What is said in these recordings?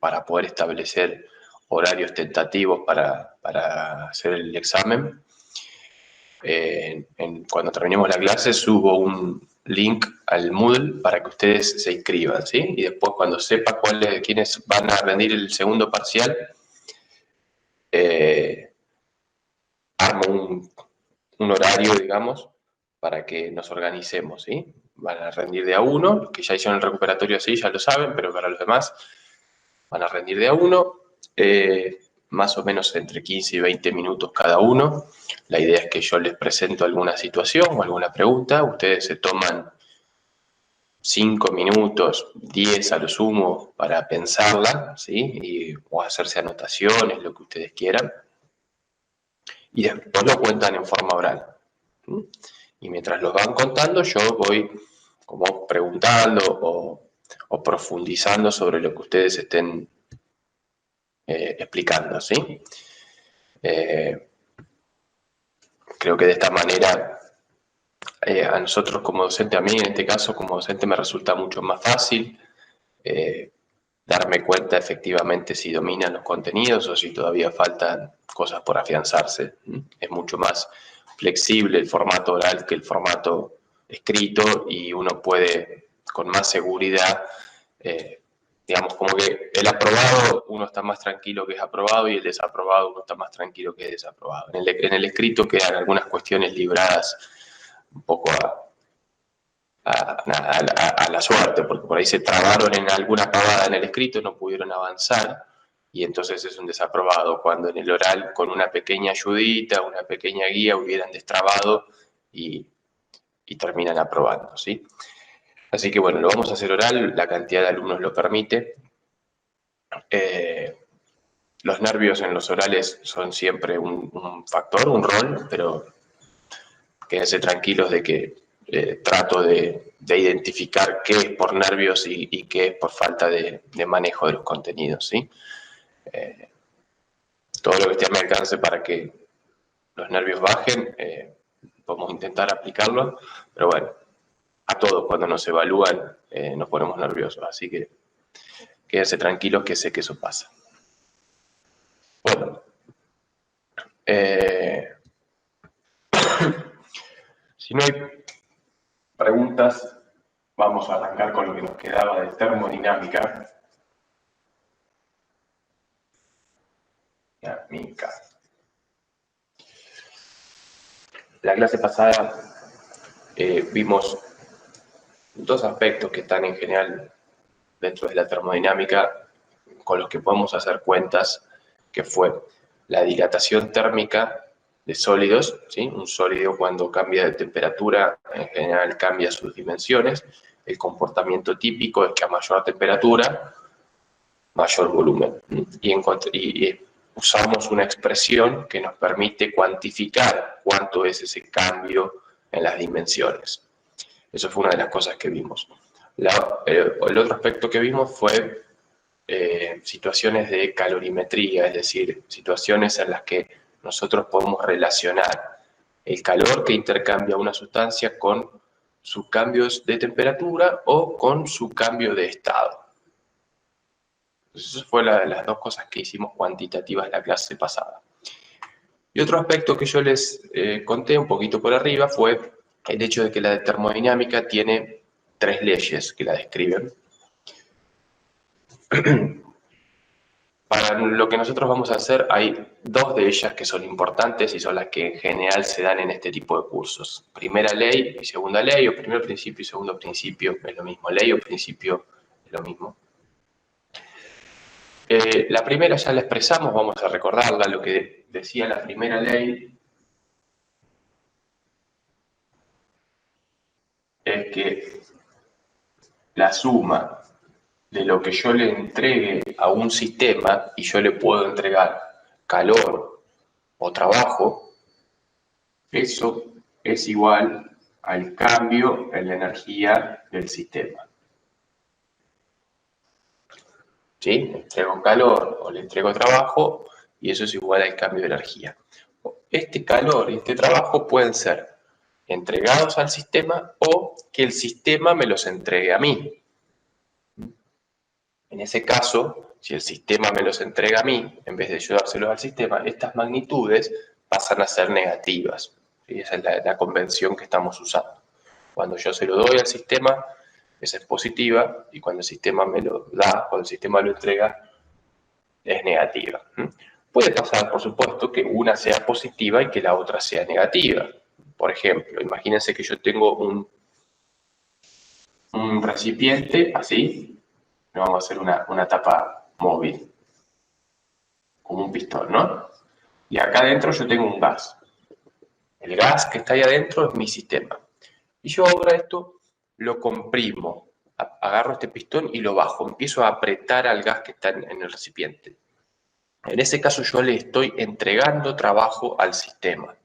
para poder establecer horarios tentativos para hacer el examen. Cuando terminemos la clase subo un link al Moodle para que ustedes se inscriban, ¿sí? Y después cuando sepa quiénes van a rendir el segundo parcial, armo un horario, digamos, para que nos organicemos, ¿sí? Van a rendir de a uno, los que ya hicieron el recuperatorio así ya lo saben, pero para los demás van a rendir de a uno, más o menos entre 15 y 20 minutos cada uno. La idea es que yo les presento alguna situación o alguna pregunta, ustedes se toman 5 minutos, 10 a lo sumo o pensarla, ¿sí? O hacerse anotaciones, lo que ustedes quieran. Y después lo cuentan en forma oral. Y mientras los van contando, yo voy como preguntando o profundizando sobre lo que ustedes estén explicando, ¿sí? Creo que de esta manera a nosotros como docente, a mí en este caso como docente me resulta mucho más fácil darme cuenta efectivamente si dominan los contenidos o si todavía faltan cosas por afianzarse. Es mucho más flexible el formato oral que el formato escrito y uno puede con más seguridad, digamos, como que el aprobado uno está más tranquilo que es aprobado y el desaprobado uno está más tranquilo que es desaprobado. En el escrito quedan algunas cuestiones libradas un poco a la suerte, porque por ahí se trabaron en alguna pavada en el escrito, no pudieron avanzar, y entonces es un desaprobado, cuando en el oral con una pequeña ayudita, una pequeña guía hubieran destrabado y terminan aprobando, ¿sí? Así que bueno, lo vamos a hacer oral, la cantidad de alumnos lo permite. Los nervios en los orales son siempre un factor, un rol, pero quédense tranquilos de que trato de identificar qué es por nervios y qué es por falta de manejo de los contenidos, ¿sí? Todo lo que esté a mi alcance para que los nervios bajen, podemos intentar aplicarlo, pero bueno, a todos cuando nos evalúan nos ponemos nerviosos, así que quédense tranquilos que sé que eso pasa. Bueno, si no hay preguntas, vamos a arrancar con lo que nos quedaba de termodinámica. La clase pasada vimos dos aspectos que están en general dentro de la termodinámica con los que podemos hacer cuentas, que fue la dilatación térmica de sólidos, ¿sí? Un sólido cuando cambia de temperatura en general cambia sus dimensiones. El comportamiento típico es que a mayor temperatura, mayor volumen. Y usamos una expresión que nos permite cuantificar cuánto es ese cambio en las dimensiones. Eso fue una de las cosas que vimos. El otro aspecto que vimos fue situaciones de calorimetría, es decir, situaciones en las que nosotros podemos relacionar el calor que intercambia una sustancia con sus cambios de temperatura o con su cambio de estado. Entonces, eso fue las dos cosas que hicimos cuantitativas en la clase pasada. Y otro aspecto que yo les conté un poquito por arriba fue el hecho de que la termodinámica tiene tres leyes que la describen. Para lo que nosotros vamos a hacer hay dos de ellas que son importantes y son las que en general se dan en este tipo de cursos. Primera ley y segunda ley, o primer principio y segundo principio es lo mismo. Ley o principio es lo mismo. La primera ya la expresamos, vamos a recordarla, lo que decía la primera ley es que la suma de lo que yo le entregue a un sistema, y yo le puedo entregar calor o trabajo, eso es igual al cambio en la energía del sistema. ¿Sí? Le entrego calor o le entrego trabajo y eso es igual al cambio de energía. Este calor y este trabajo pueden ser entregados al sistema o que el sistema me los entregue a mí. En ese caso, si el sistema me los entrega a mí, en vez de yo dárselos al sistema, estas magnitudes pasan a ser negativas. ¿Sí? Esa es la convención que estamos usando. Cuando yo se lo doy al sistema, esa es positiva, y cuando el sistema me lo da, cuando el sistema lo entrega, es negativa. Puede pasar, por supuesto, que una sea positiva y que la otra sea negativa. Por ejemplo, imagínense que yo tengo un recipiente así, vamos a hacer una tapa móvil, como un pistón, ¿no? Y acá adentro yo tengo un gas. El gas que está ahí adentro es mi sistema. Y yo ahora esto lo comprimo, agarro este pistón y lo bajo, empiezo a apretar al gas que está en el recipiente. En ese caso yo le estoy entregando trabajo al sistema.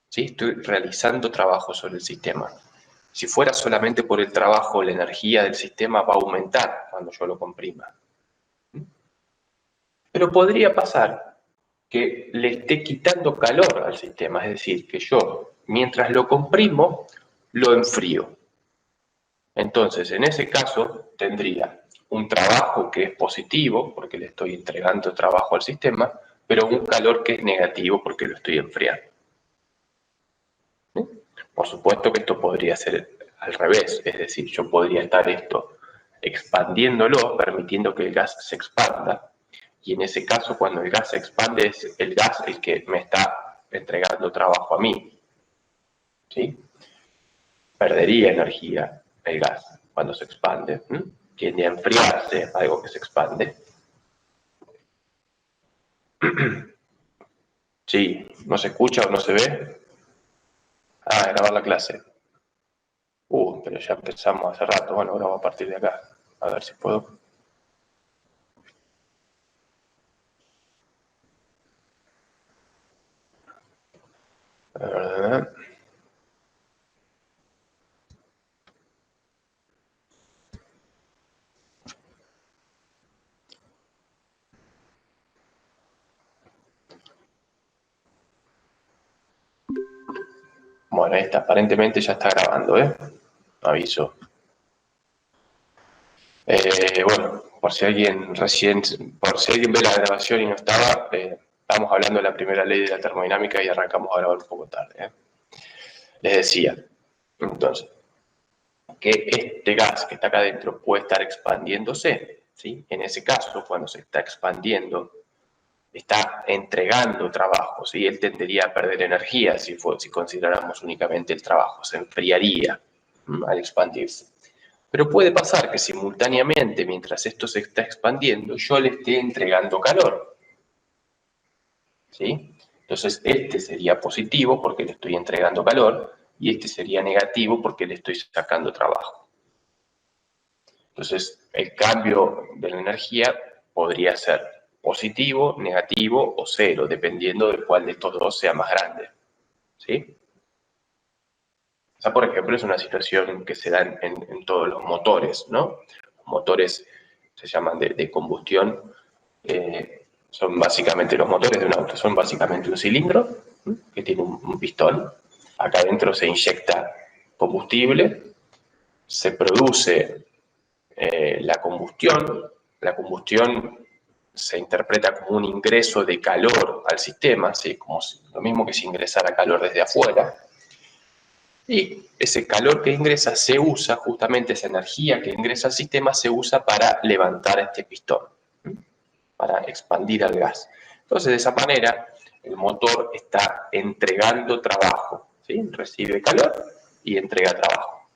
¿Sí? Estoy realizando trabajo sobre el sistema. Si fuera solamente por el trabajo, la energía del sistema va a aumentar cuando yo lo comprima. Pero podría pasar que le esté quitando calor al sistema, es decir, que yo, mientras lo comprimo, lo enfrío. Entonces, en ese caso, tendría un trabajo que es positivo, porque le estoy entregando trabajo al sistema, pero un calor que es negativo porque lo estoy enfriando. ¿Sí? Por supuesto que esto podría ser al revés, es decir, yo podría estar esto expandiéndolo, permitiendo que el gas se expanda, y en ese caso, cuando el gas se expande, es el gas el que me está entregando trabajo a mí. ¿Sí? Perdería energía el gas cuando se expande. Tiende a enfriarse algo que se expande. Sí, ¿no se escucha o no se ve? Ah, grabar la clase. Pero ya empezamos hace rato. Bueno, ahora voy a partir de acá. A ver si puedo. Bueno, ahí está. Aparentemente ya está grabando, Aviso. Bueno, por si alguien ve la grabación y no estaba, estamos hablando de la primera ley de la termodinámica y arrancamos a grabar un poco tarde. Les decía, entonces, que este gas que está acá adentro puede estar expandiéndose, ¿sí? En ese caso, cuando se está expandiendo, está entregando trabajo, ¿sí? Él tendería a perder energía si consideráramos únicamente el trabajo, se enfriaría al expandirse. Pero puede pasar que simultáneamente, mientras esto se está expandiendo, yo le esté entregando calor, ¿sí? Entonces, este sería positivo porque le estoy entregando calor, y este sería negativo porque le estoy sacando trabajo. Entonces, el cambio de la energía podría ser positivo, negativo o cero, dependiendo de cuál de estos dos sea más grande. ¿Sí? Esa, por ejemplo, es una situación que se da en todos los motores, ¿no? Los motores se llaman de combustión, son básicamente los motores de un auto, son básicamente un cilindro que tiene un pistón. Acá adentro se inyecta combustible, se produce la combustión. La combustión se interpreta como un ingreso de calor al sistema, ¿sí? Como lo mismo que si ingresara calor desde afuera. Y ese calor que ingresa se usa, justamente esa energía que ingresa al sistema se usa para levantar este pistón, para expandir al gas. Entonces, de esa manera, el motor está entregando trabajo, ¿sí? Recibe calor y entrega trabajo.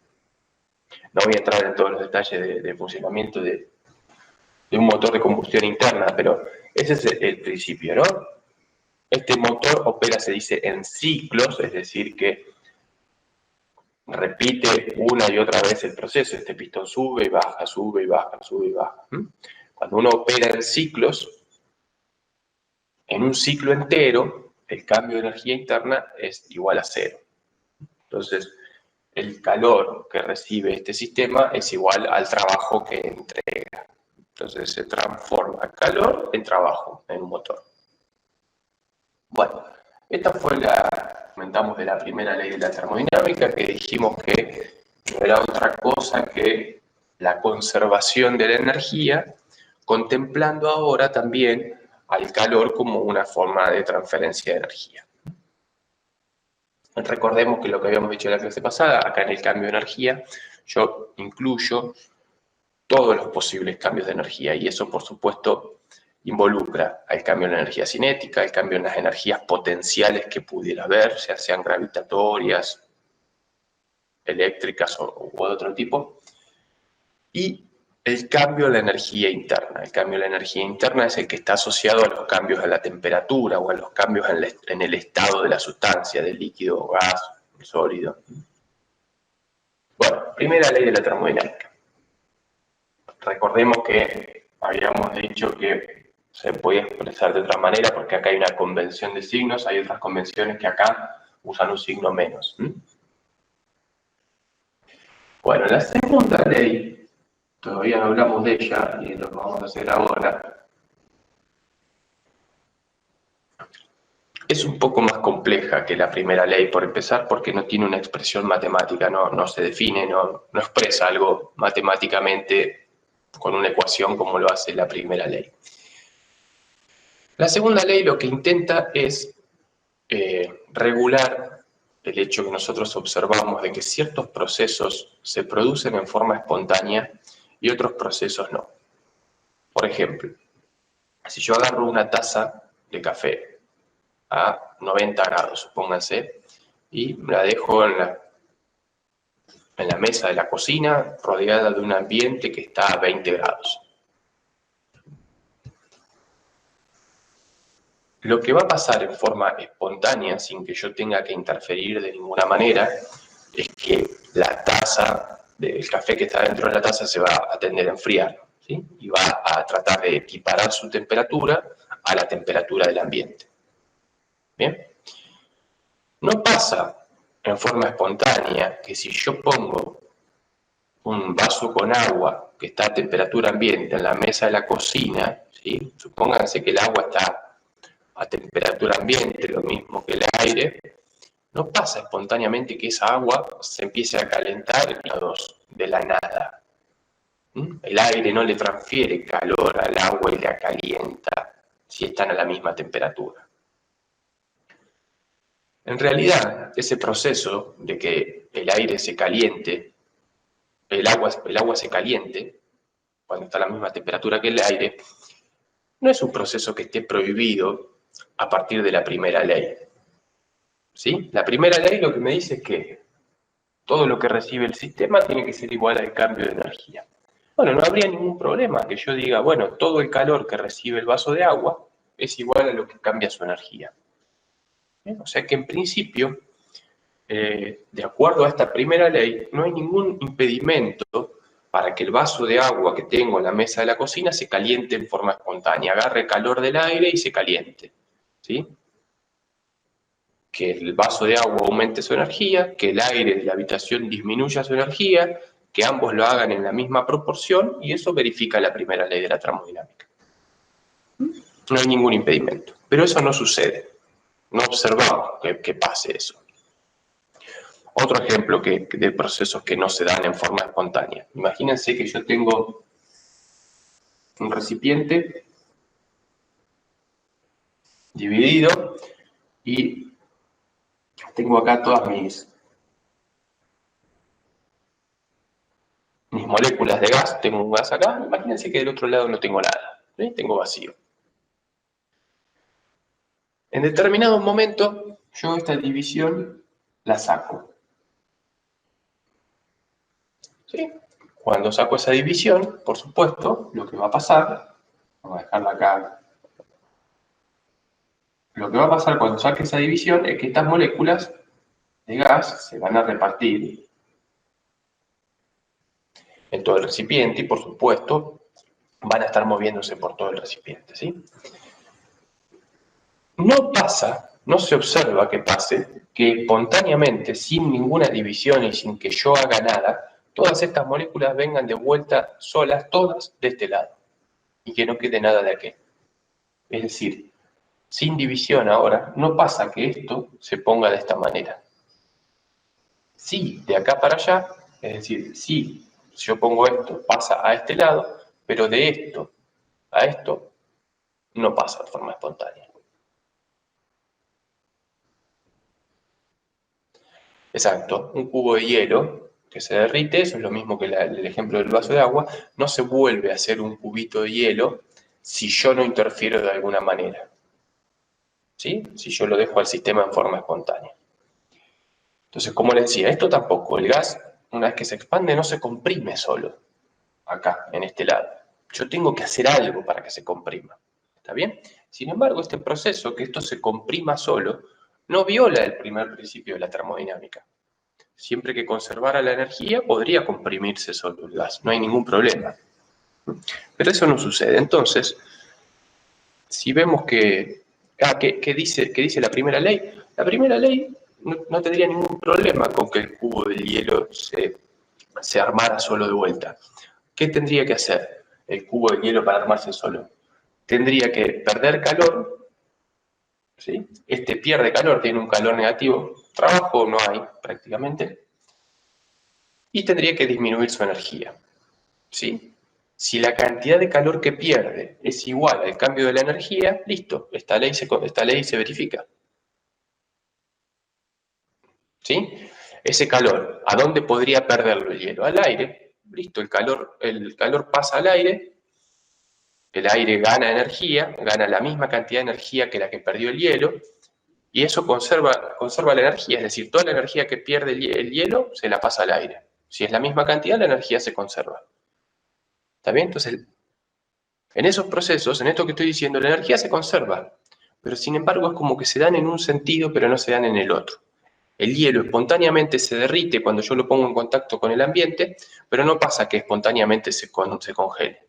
No voy a entrar en todos los detalles de funcionamiento de un motor de combustión interna, pero ese es el principio, ¿no? Este motor opera, se dice, en ciclos, es decir, que repite una y otra vez el proceso. Este pistón sube y baja, sube y baja, sube y baja. Cuando uno opera en ciclos, en un ciclo entero, el cambio de energía interna es igual a cero. Entonces, el calor que recibe este sistema es igual al trabajo que entrega. Entonces, se transforma calor en trabajo en un motor. Bueno, esta fue comentamos de la primera ley de la termodinámica, que dijimos que no era otra cosa que la conservación de la energía contemplando ahora también al calor como una forma de transferencia de energía. Recordemos que lo que habíamos dicho en la clase pasada, acá en el cambio de energía, yo incluyo todos los posibles cambios de energía y eso, por supuesto, involucra al cambio en la energía cinética, el cambio en las energías potenciales que pudiera haber, ya sean gravitatorias, eléctricas o de otro tipo, y el cambio en la energía interna. El cambio en la energía interna es el que está asociado a los cambios en la temperatura o a los cambios en el estado de la sustancia, del líquido, gas, sólido. Bueno, primera ley de la termodinámica. Recordemos que habíamos dicho que se podía expresar de otra manera porque acá hay una convención de signos, hay otras convenciones que acá usan un signo menos. Bueno, la segunda ley, todavía no hablamos de ella y lo vamos a hacer ahora, es un poco más compleja que la primera ley, por empezar, porque no tiene una expresión matemática, no se define, no expresa algo matemáticamente con una ecuación como lo hace la primera ley. La segunda ley lo que intenta es regular el hecho que nosotros observamos de que ciertos procesos se producen en forma espontánea y otros procesos no. Por ejemplo, si yo agarro una taza de café a 90 grados, supónganse, y la dejo en la mesa de la cocina rodeada de un ambiente que está a 20 grados. Lo que va a pasar en forma espontánea, sin que yo tenga que interferir de ninguna manera, es que la taza del café que está dentro de la taza se va a tender a enfriar, ¿sí? Y va a tratar de equiparar su temperatura a la temperatura del ambiente. ¿Bien? No pasa en forma espontánea que si yo pongo un vaso con agua que está a temperatura ambiente en la mesa de la cocina, ¿sí? Supónganse que el agua está a temperatura ambiente, lo mismo que el aire, no pasa espontáneamente que esa agua se empiece a calentar de la nada. El aire no le transfiere calor al agua y la calienta si están a la misma temperatura. En realidad, ese proceso de que el aire se caliente, el agua se caliente, cuando está a la misma temperatura que el aire, no es un proceso que esté prohibido a partir de la primera ley. ¿Sí? La primera ley lo que me dice es que todo lo que recibe el sistema tiene que ser igual al cambio de energía. Bueno, no habría ningún problema que yo diga, bueno, todo el calor que recibe el vaso de agua es igual a lo que cambia su energía. ¿Bien? O sea que en principio, de acuerdo a esta primera ley, no hay ningún impedimento para que el vaso de agua que tengo en la mesa de la cocina se caliente en forma espontánea, agarre calor del aire y se caliente. ¿Sí? Que el vaso de agua aumente su energía, que el aire de la habitación disminuya su energía, que ambos lo hagan en la misma proporción, y eso verifica la primera ley de la termodinámica. No hay ningún impedimento, pero eso no sucede. No observamos que pase eso. Otro ejemplo de procesos que no se dan en forma espontánea. Imagínense que yo tengo un recipiente dividido y tengo acá todas mis moléculas de gas. Tengo un gas acá. Imagínense que del otro lado no tengo nada. ¿Sí? Tengo vacío. En determinado momento, yo esta división la saco. ¿Sí? Cuando saco esa división, por supuesto, lo que va a pasar, vamos a dejarla acá, lo que va a pasar cuando saque esa división es que estas moléculas de gas se van a repartir en todo el recipiente y, por supuesto, van a estar moviéndose por todo el recipiente, ¿sí? No pasa, no se observa que pase, que espontáneamente, sin ninguna división y sin que yo haga nada, todas estas moléculas vengan de vuelta solas, todas de este lado, y que no quede nada de aquel. Es decir, sin división ahora, no pasa que esto se ponga de esta manera. Sí, de acá para allá, es decir, sí, si yo pongo esto, pasa a este lado, pero de esto a esto, no pasa de forma espontánea. Exacto, un cubo de hielo que se derrite, eso es lo mismo que el ejemplo del vaso de agua, no se vuelve a hacer un cubito de hielo si yo no interfiero de alguna manera, ¿sí? Si yo lo dejo al sistema en forma espontánea. Entonces, como les decía, esto tampoco, el gas, una vez que se expande, no se comprime solo, acá, en este lado. Yo tengo que hacer algo para que se comprima, ¿está bien? Sin embargo, este proceso, que esto se comprima solo, no viola el primer principio de la termodinámica. Siempre que conservara la energía, podría comprimirse solo el gas, no hay ningún problema. Pero eso no sucede. Entonces, si vemos que dice la primera ley no tendría ningún problema con que el cubo de hielo se armara solo de vuelta. ¿Qué tendría que hacer el cubo de hielo para armarse solo? Tendría que perder calor, ¿sí? Este pierde calor, tiene un calor negativo, trabajo no hay prácticamente, y tendría que disminuir su energía, ¿sí? Si la cantidad de calor que pierde es igual al cambio de la energía, listo, esta ley se verifica, ¿sí? Ese calor, ¿a dónde podría perderlo el hielo? Al aire, listo, el calor pasa al aire, el aire gana energía, gana la misma cantidad de energía que la que perdió el hielo, y eso conserva la energía, es decir, toda la energía que pierde el hielo se la pasa al aire. Si es la misma cantidad, la energía se conserva. ¿Está bien? Entonces, en esos procesos, en esto que estoy diciendo, la energía se conserva, pero sin embargo es como que se dan en un sentido, pero no se dan en el otro. El hielo espontáneamente se derrite cuando yo lo pongo en contacto con el ambiente, pero no pasa que espontáneamente se congele.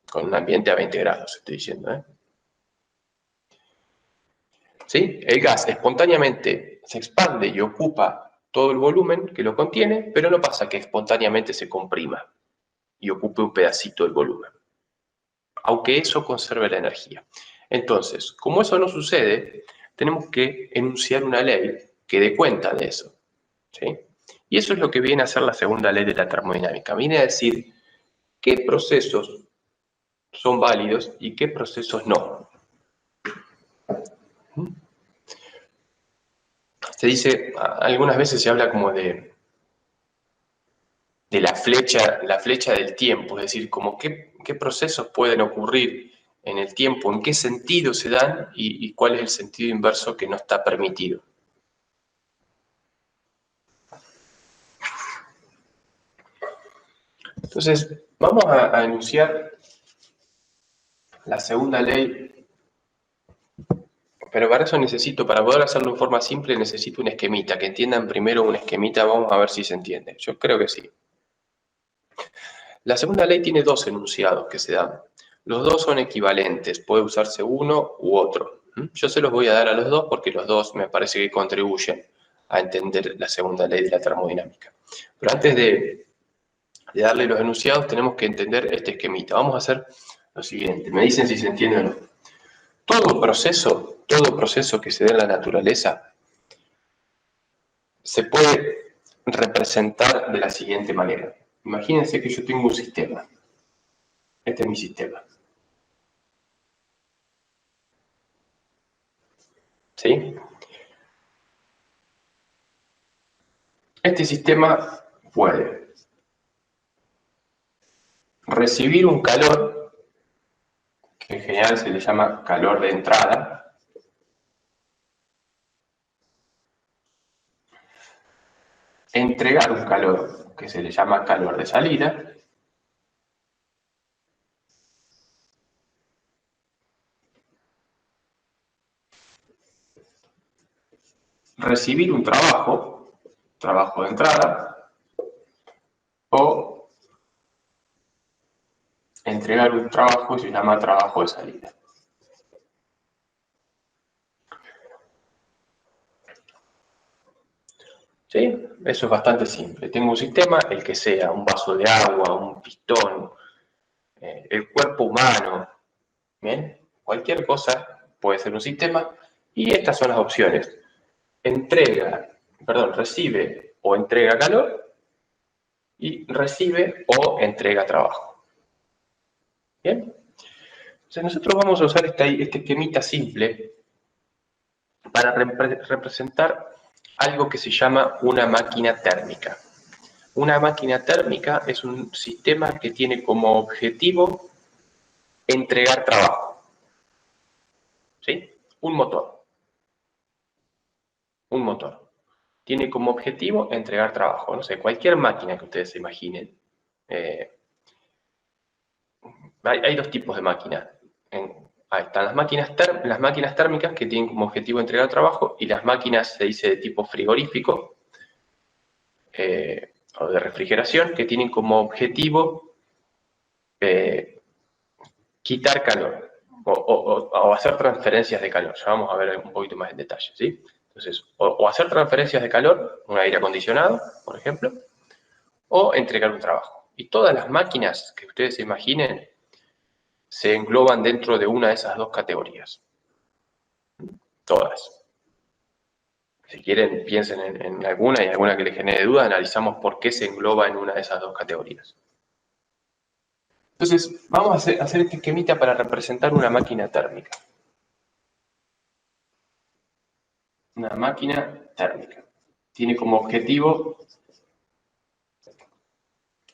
Con un ambiente a 20 grados, estoy diciendo, ¿eh? ¿Sí? El gas espontáneamente se expande y ocupa todo el volumen que lo contiene, pero no pasa que espontáneamente se comprima y ocupe un pedacito del volumen, aunque eso conserve la energía. Entonces, como eso no sucede, tenemos que enunciar una ley que dé cuenta de eso, ¿sí? Y eso es lo que viene a ser la segunda ley de la termodinámica. Viene a decir qué procesos son válidos y qué procesos no. Se dice, algunas veces se habla como de la flecha del tiempo, es decir, como qué procesos pueden ocurrir en el tiempo, en qué sentido se dan y cuál es el sentido inverso que no está permitido. Entonces, vamos a enunciar la segunda ley, pero para eso para poder hacerlo en forma simple, necesito un esquemita, que entiendan primero un esquemita, vamos a ver si se entiende. Yo creo que sí. La segunda ley tiene dos enunciados que se dan. Los dos son equivalentes, puede usarse uno u otro. Yo se los voy a dar a los dos porque los dos me parece que contribuyen a entender la segunda ley de la termodinámica. Pero antes de darle los enunciados tenemos que entender este esquemita. Vamos a hacer lo siguiente, me dicen si se entiende o no. Todo proceso que se dé en la naturaleza se puede representar de la siguiente manera. Imagínense que yo tengo un sistema. Este es mi sistema. ¿Sí? Este sistema puede recibir un calor, que en general se le llama calor de entrada, entregar un calor, que se le llama calor de salida, recibir un trabajo de entrada, o entregar un trabajo que se llama trabajo de salida. ¿Sí? Eso es bastante simple. Tengo un sistema, el que sea, un vaso de agua, un pistón, el cuerpo humano, ¿bien? Cualquier cosa puede ser un sistema, y estas son las opciones. Recibe o entrega calor, y recibe o entrega trabajo. ¿Bien? Entonces nosotros vamos a usar este esquemita simple para representar algo que se llama una máquina térmica. Una máquina térmica es un sistema que tiene como objetivo entregar trabajo. ¿Sí? Un motor. Un motor. Tiene como objetivo entregar trabajo. No sé, cualquier máquina que ustedes se imaginen. Hay dos tipos de máquinas. Ahí están las máquinas térmicas que tienen como objetivo entregar trabajo y las máquinas, se dice, de tipo frigorífico o de refrigeración, que tienen como objetivo quitar calor o hacer transferencias de calor. Ya vamos a ver un poquito más en detalle, ¿sí? Entonces, o hacer transferencias de calor, un aire acondicionado, por ejemplo, o entregar un trabajo. Y todas las máquinas que ustedes se imaginen se engloban dentro de una de esas dos categorías. Todas. Si quieren, piensen en alguna y alguna que les genere duda, analizamos por qué se engloba en una de esas dos categorías. Entonces, vamos a hacer este esquemita para representar una máquina térmica. Una máquina térmica. Tiene como objetivo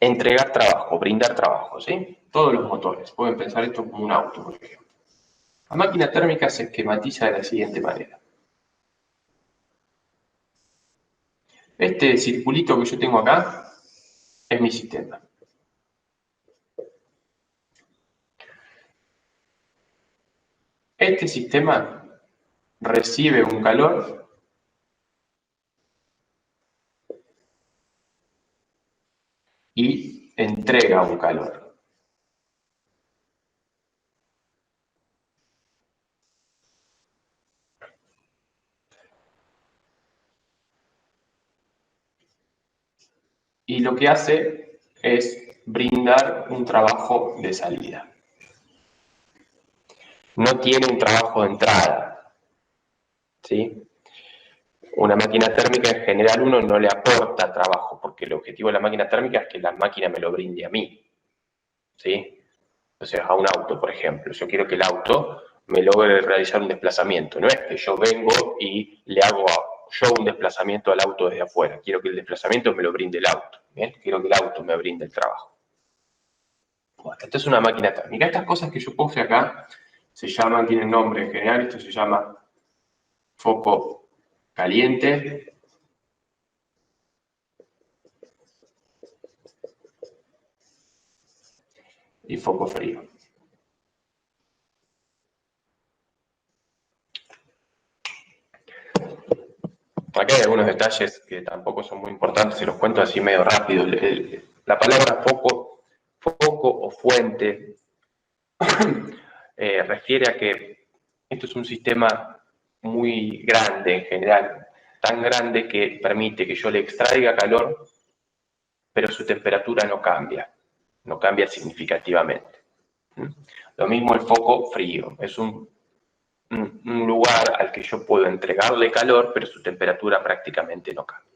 entregar trabajo, brindar trabajo, ¿sí? Todos los motores. Pueden pensar esto como un auto, por ejemplo. La máquina térmica se esquematiza de la siguiente manera. Este circulito que yo tengo acá es mi sistema. Este sistema recibe un calor y entrega un calor. Y lo que hace es brindar un trabajo de salida. No tiene un trabajo de entrada, ¿sí? Una máquina térmica en general uno no le aporta trabajo, porque el objetivo de la máquina térmica es que la máquina me lo brinde a mí, ¿sí? O sea, a un auto, por ejemplo. Yo quiero que el auto me logre realizar un desplazamiento. No es que yo vengo y le hago yo un desplazamiento al auto desde afuera. Quiero que el desplazamiento me lo brinde el auto. ¿Bien? Quiero que el auto me brinde el trabajo. Bueno, esta es una máquina térmica. Estas cosas que yo puse acá se llaman, tienen nombre en general. Esto se llama foco caliente. Y foco frío. Acá hay algunos detalles que tampoco son muy importantes, se los cuento así medio rápido. La palabra foco o fuente refiere a que esto es un sistema muy grande en general, tan grande que permite que yo le extraiga calor, pero su temperatura no cambia significativamente. Lo mismo el foco frío, es un lugar al que yo puedo entregarle calor, pero su temperatura prácticamente no cambia.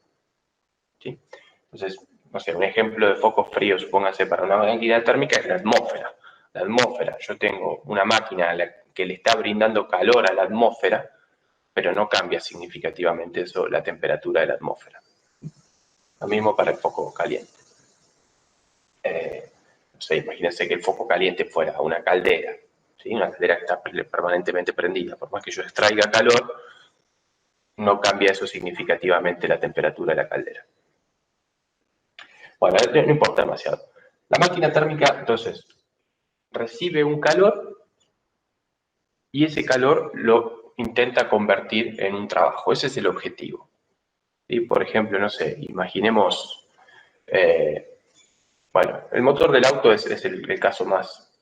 ¿Sí? Entonces, no sé, un ejemplo de foco frío, supóngase, para una máquina térmica es la atmósfera. La atmósfera, yo tengo una máquina que le está brindando calor a la atmósfera, pero no cambia significativamente eso, la temperatura de la atmósfera. Lo mismo para el foco caliente. No sé, imagínense que el foco caliente fuera una caldera, ¿sí? Una caldera que está permanentemente prendida. Por más que yo extraiga calor, no cambia eso significativamente la temperatura de la caldera. Bueno, no importa demasiado. La máquina térmica, entonces, recibe un calor y ese calor lo intenta convertir en un trabajo. Ese es el objetivo. ¿Sí? Por ejemplo, no sé, imaginemos, bueno, el motor del auto es el caso más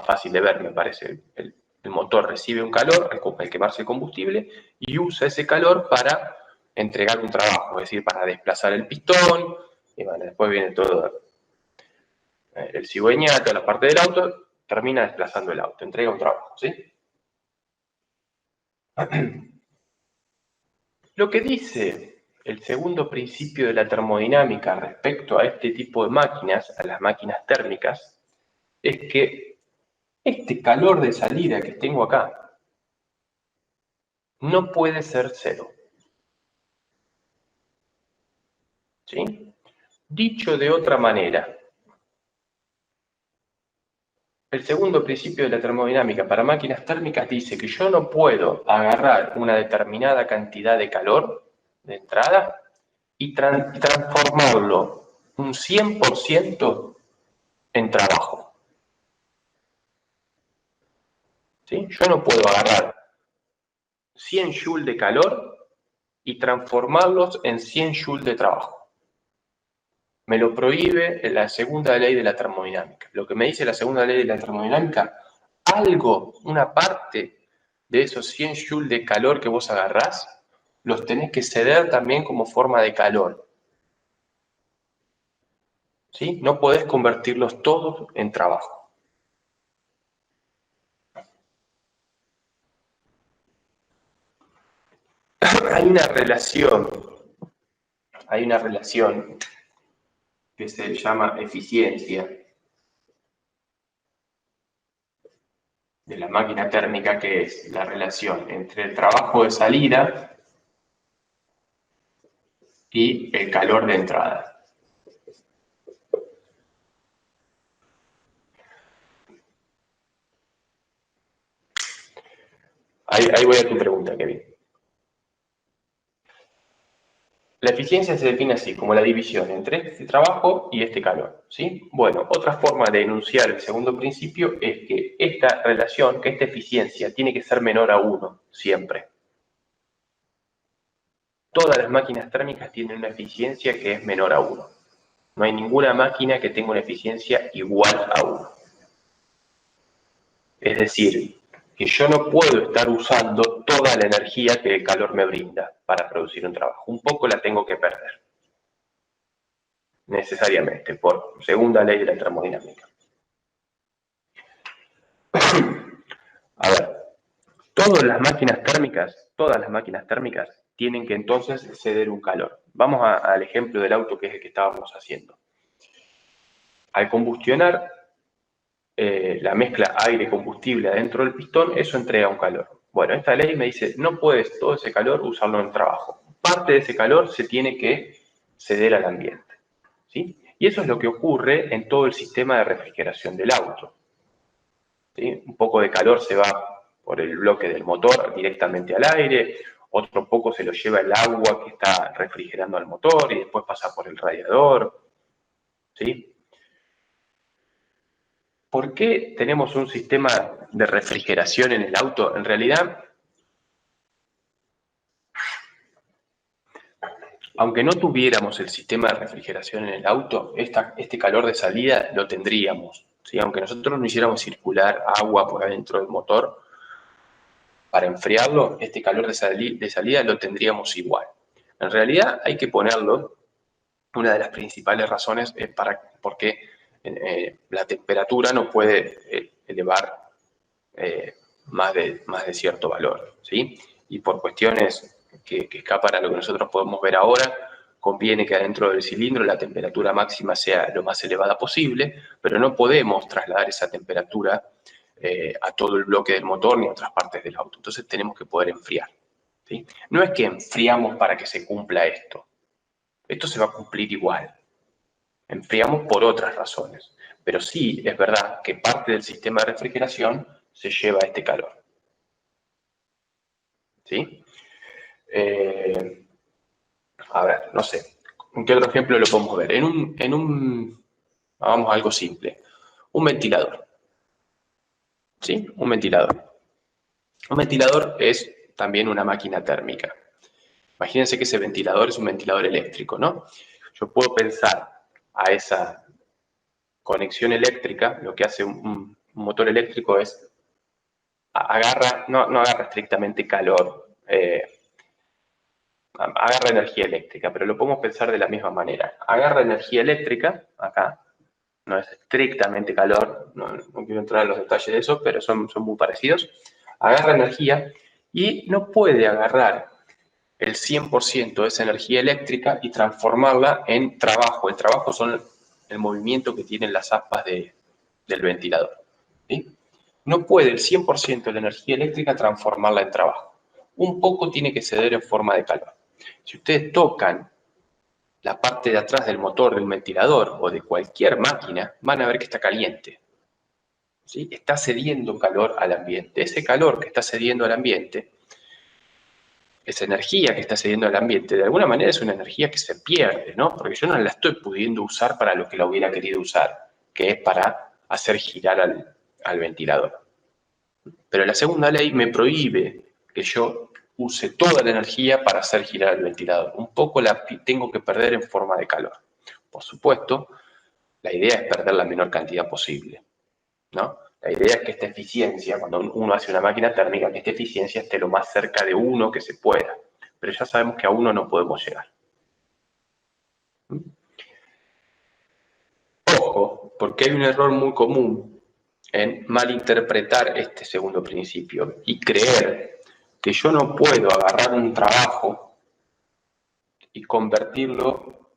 fácil de ver, me parece. El motor recibe un calor al quemarse el combustible y usa ese calor para entregar un trabajo, es decir, para desplazar el pistón, y bueno, después viene todo el cigüeñato, la parte del auto, termina desplazando el auto, entrega un trabajo, ¿sí? Lo que dice el segundo principio de la termodinámica respecto a este tipo de máquinas, a las máquinas térmicas, es que este calor de salida que tengo acá no puede ser cero. ¿Sí? Dicho de otra manera, el segundo principio de la termodinámica para máquinas térmicas dice que yo no puedo agarrar una determinada cantidad de calor de entrada y transformarlo un 100% en trabajo. ¿Sí? Yo no puedo agarrar 100 joules de calor y transformarlos en 100 joules de trabajo. Me lo prohíbe la segunda ley de la termodinámica. Lo que me dice la segunda ley de la termodinámica, algo, una parte de esos 100 joules de calor que vos agarrás, los tenés que ceder también como forma de calor. ¿Sí? No podés convertirlos todos en trabajo. Hay una relación que se llama eficiencia de la máquina térmica, que es la relación entre el trabajo de salida y el calor de entrada. Ahí voy a tu pregunta, Kevin. La eficiencia se define así, como la división entre este trabajo y este calor, ¿sí? Bueno, otra forma de enunciar el segundo principio es que esta relación, que esta eficiencia, tiene que ser menor a 1, siempre. Todas las máquinas térmicas tienen una eficiencia que es menor a 1. No hay ninguna máquina que tenga una eficiencia igual a 1. Es decir, que yo no puedo estar usando toda la energía que el calor me brinda para producir un trabajo. Un poco la tengo que perder, necesariamente, por segunda ley de la termodinámica. A ver, todas las máquinas térmicas tienen que entonces ceder un calor. Vamos al ejemplo del auto, que es el que estábamos haciendo. Al combustionar la mezcla aire-combustible adentro del pistón, eso entrega un calor. Bueno, esta ley me dice, no puedes todo ese calor usarlo en trabajo. Parte de ese calor se tiene que ceder al ambiente, ¿sí? Y eso es lo que ocurre en todo el sistema de refrigeración del auto, ¿sí? Un poco de calor se va por el bloque del motor directamente al aire, otro poco se lo lleva el agua que está refrigerando al motor y después pasa por el radiador, ¿sí? ¿Por qué tenemos un sistema de refrigeración en el auto? En realidad, aunque no tuviéramos el sistema de refrigeración en el auto, este calor de salida lo tendríamos, ¿sí? Aunque nosotros no hiciéramos circular agua por adentro del motor para enfriarlo, este calor de salida lo tendríamos igual. En realidad hay que ponerlo, una de las principales razones es porque la temperatura no puede elevar más de cierto valor, ¿sí? Y por cuestiones que escapan a lo que nosotros podemos ver ahora, conviene que adentro del cilindro la temperatura máxima sea lo más elevada posible, pero no podemos trasladar esa temperatura a todo el bloque del motor ni a otras partes del auto. Entonces tenemos que poder enfriar, ¿sí? No es que enfriamos para que se cumpla esto. Esto se va a cumplir igual. Enfriamos por otras razones. Pero sí es verdad que parte del sistema de refrigeración se lleva este calor, ¿sí? A ver, no sé. ¿En qué otro ejemplo lo podemos ver? Hagamos algo simple. Un ventilador, ¿sí? Un ventilador. Un ventilador es también una máquina térmica. Imagínense que ese ventilador es un ventilador eléctrico, ¿no? Yo puedo pensar a esa conexión eléctrica, lo que hace un motor eléctrico es no agarra estrictamente calor, agarra energía eléctrica, pero lo podemos pensar de la misma manera. Agarra energía eléctrica, acá, no es estrictamente calor, no quiero entrar en los detalles de eso, pero son muy parecidos. Agarra energía y no puede agarrar el 100% de esa energía eléctrica y transformarla en trabajo. El trabajo son el movimiento que tienen las aspas del ventilador, ¿sí? no puede el 100% de la energía eléctrica transformarla en trabajo. Un poco tiene que ceder en forma de calor. Si ustedes tocan la parte de atrás del motor de un ventilador o de cualquier máquina, van a ver que está caliente. ¿Sí? Está cediendo calor al ambiente. Ese calor que está cediendo al ambiente, esa energía que está cediendo al ambiente, de alguna manera es una energía que se pierde, ¿no? Porque yo no la estoy pudiendo usar para lo que la hubiera querido usar, que es para hacer girar al ventilador. Pero la segunda ley me prohíbe que yo use toda la energía para hacer girar el ventilador. Un poco la tengo que perder en forma de calor. Por supuesto, la idea es perder la menor cantidad posible, ¿no? La idea es que esta eficiencia, cuando uno hace una máquina térmica, que esta eficiencia esté lo más cerca de 1 que se pueda. Pero ya sabemos que a 1 no podemos llegar. Ojo, porque hay un error muy común en malinterpretar este segundo principio y creer que yo no puedo agarrar un trabajo y convertirlo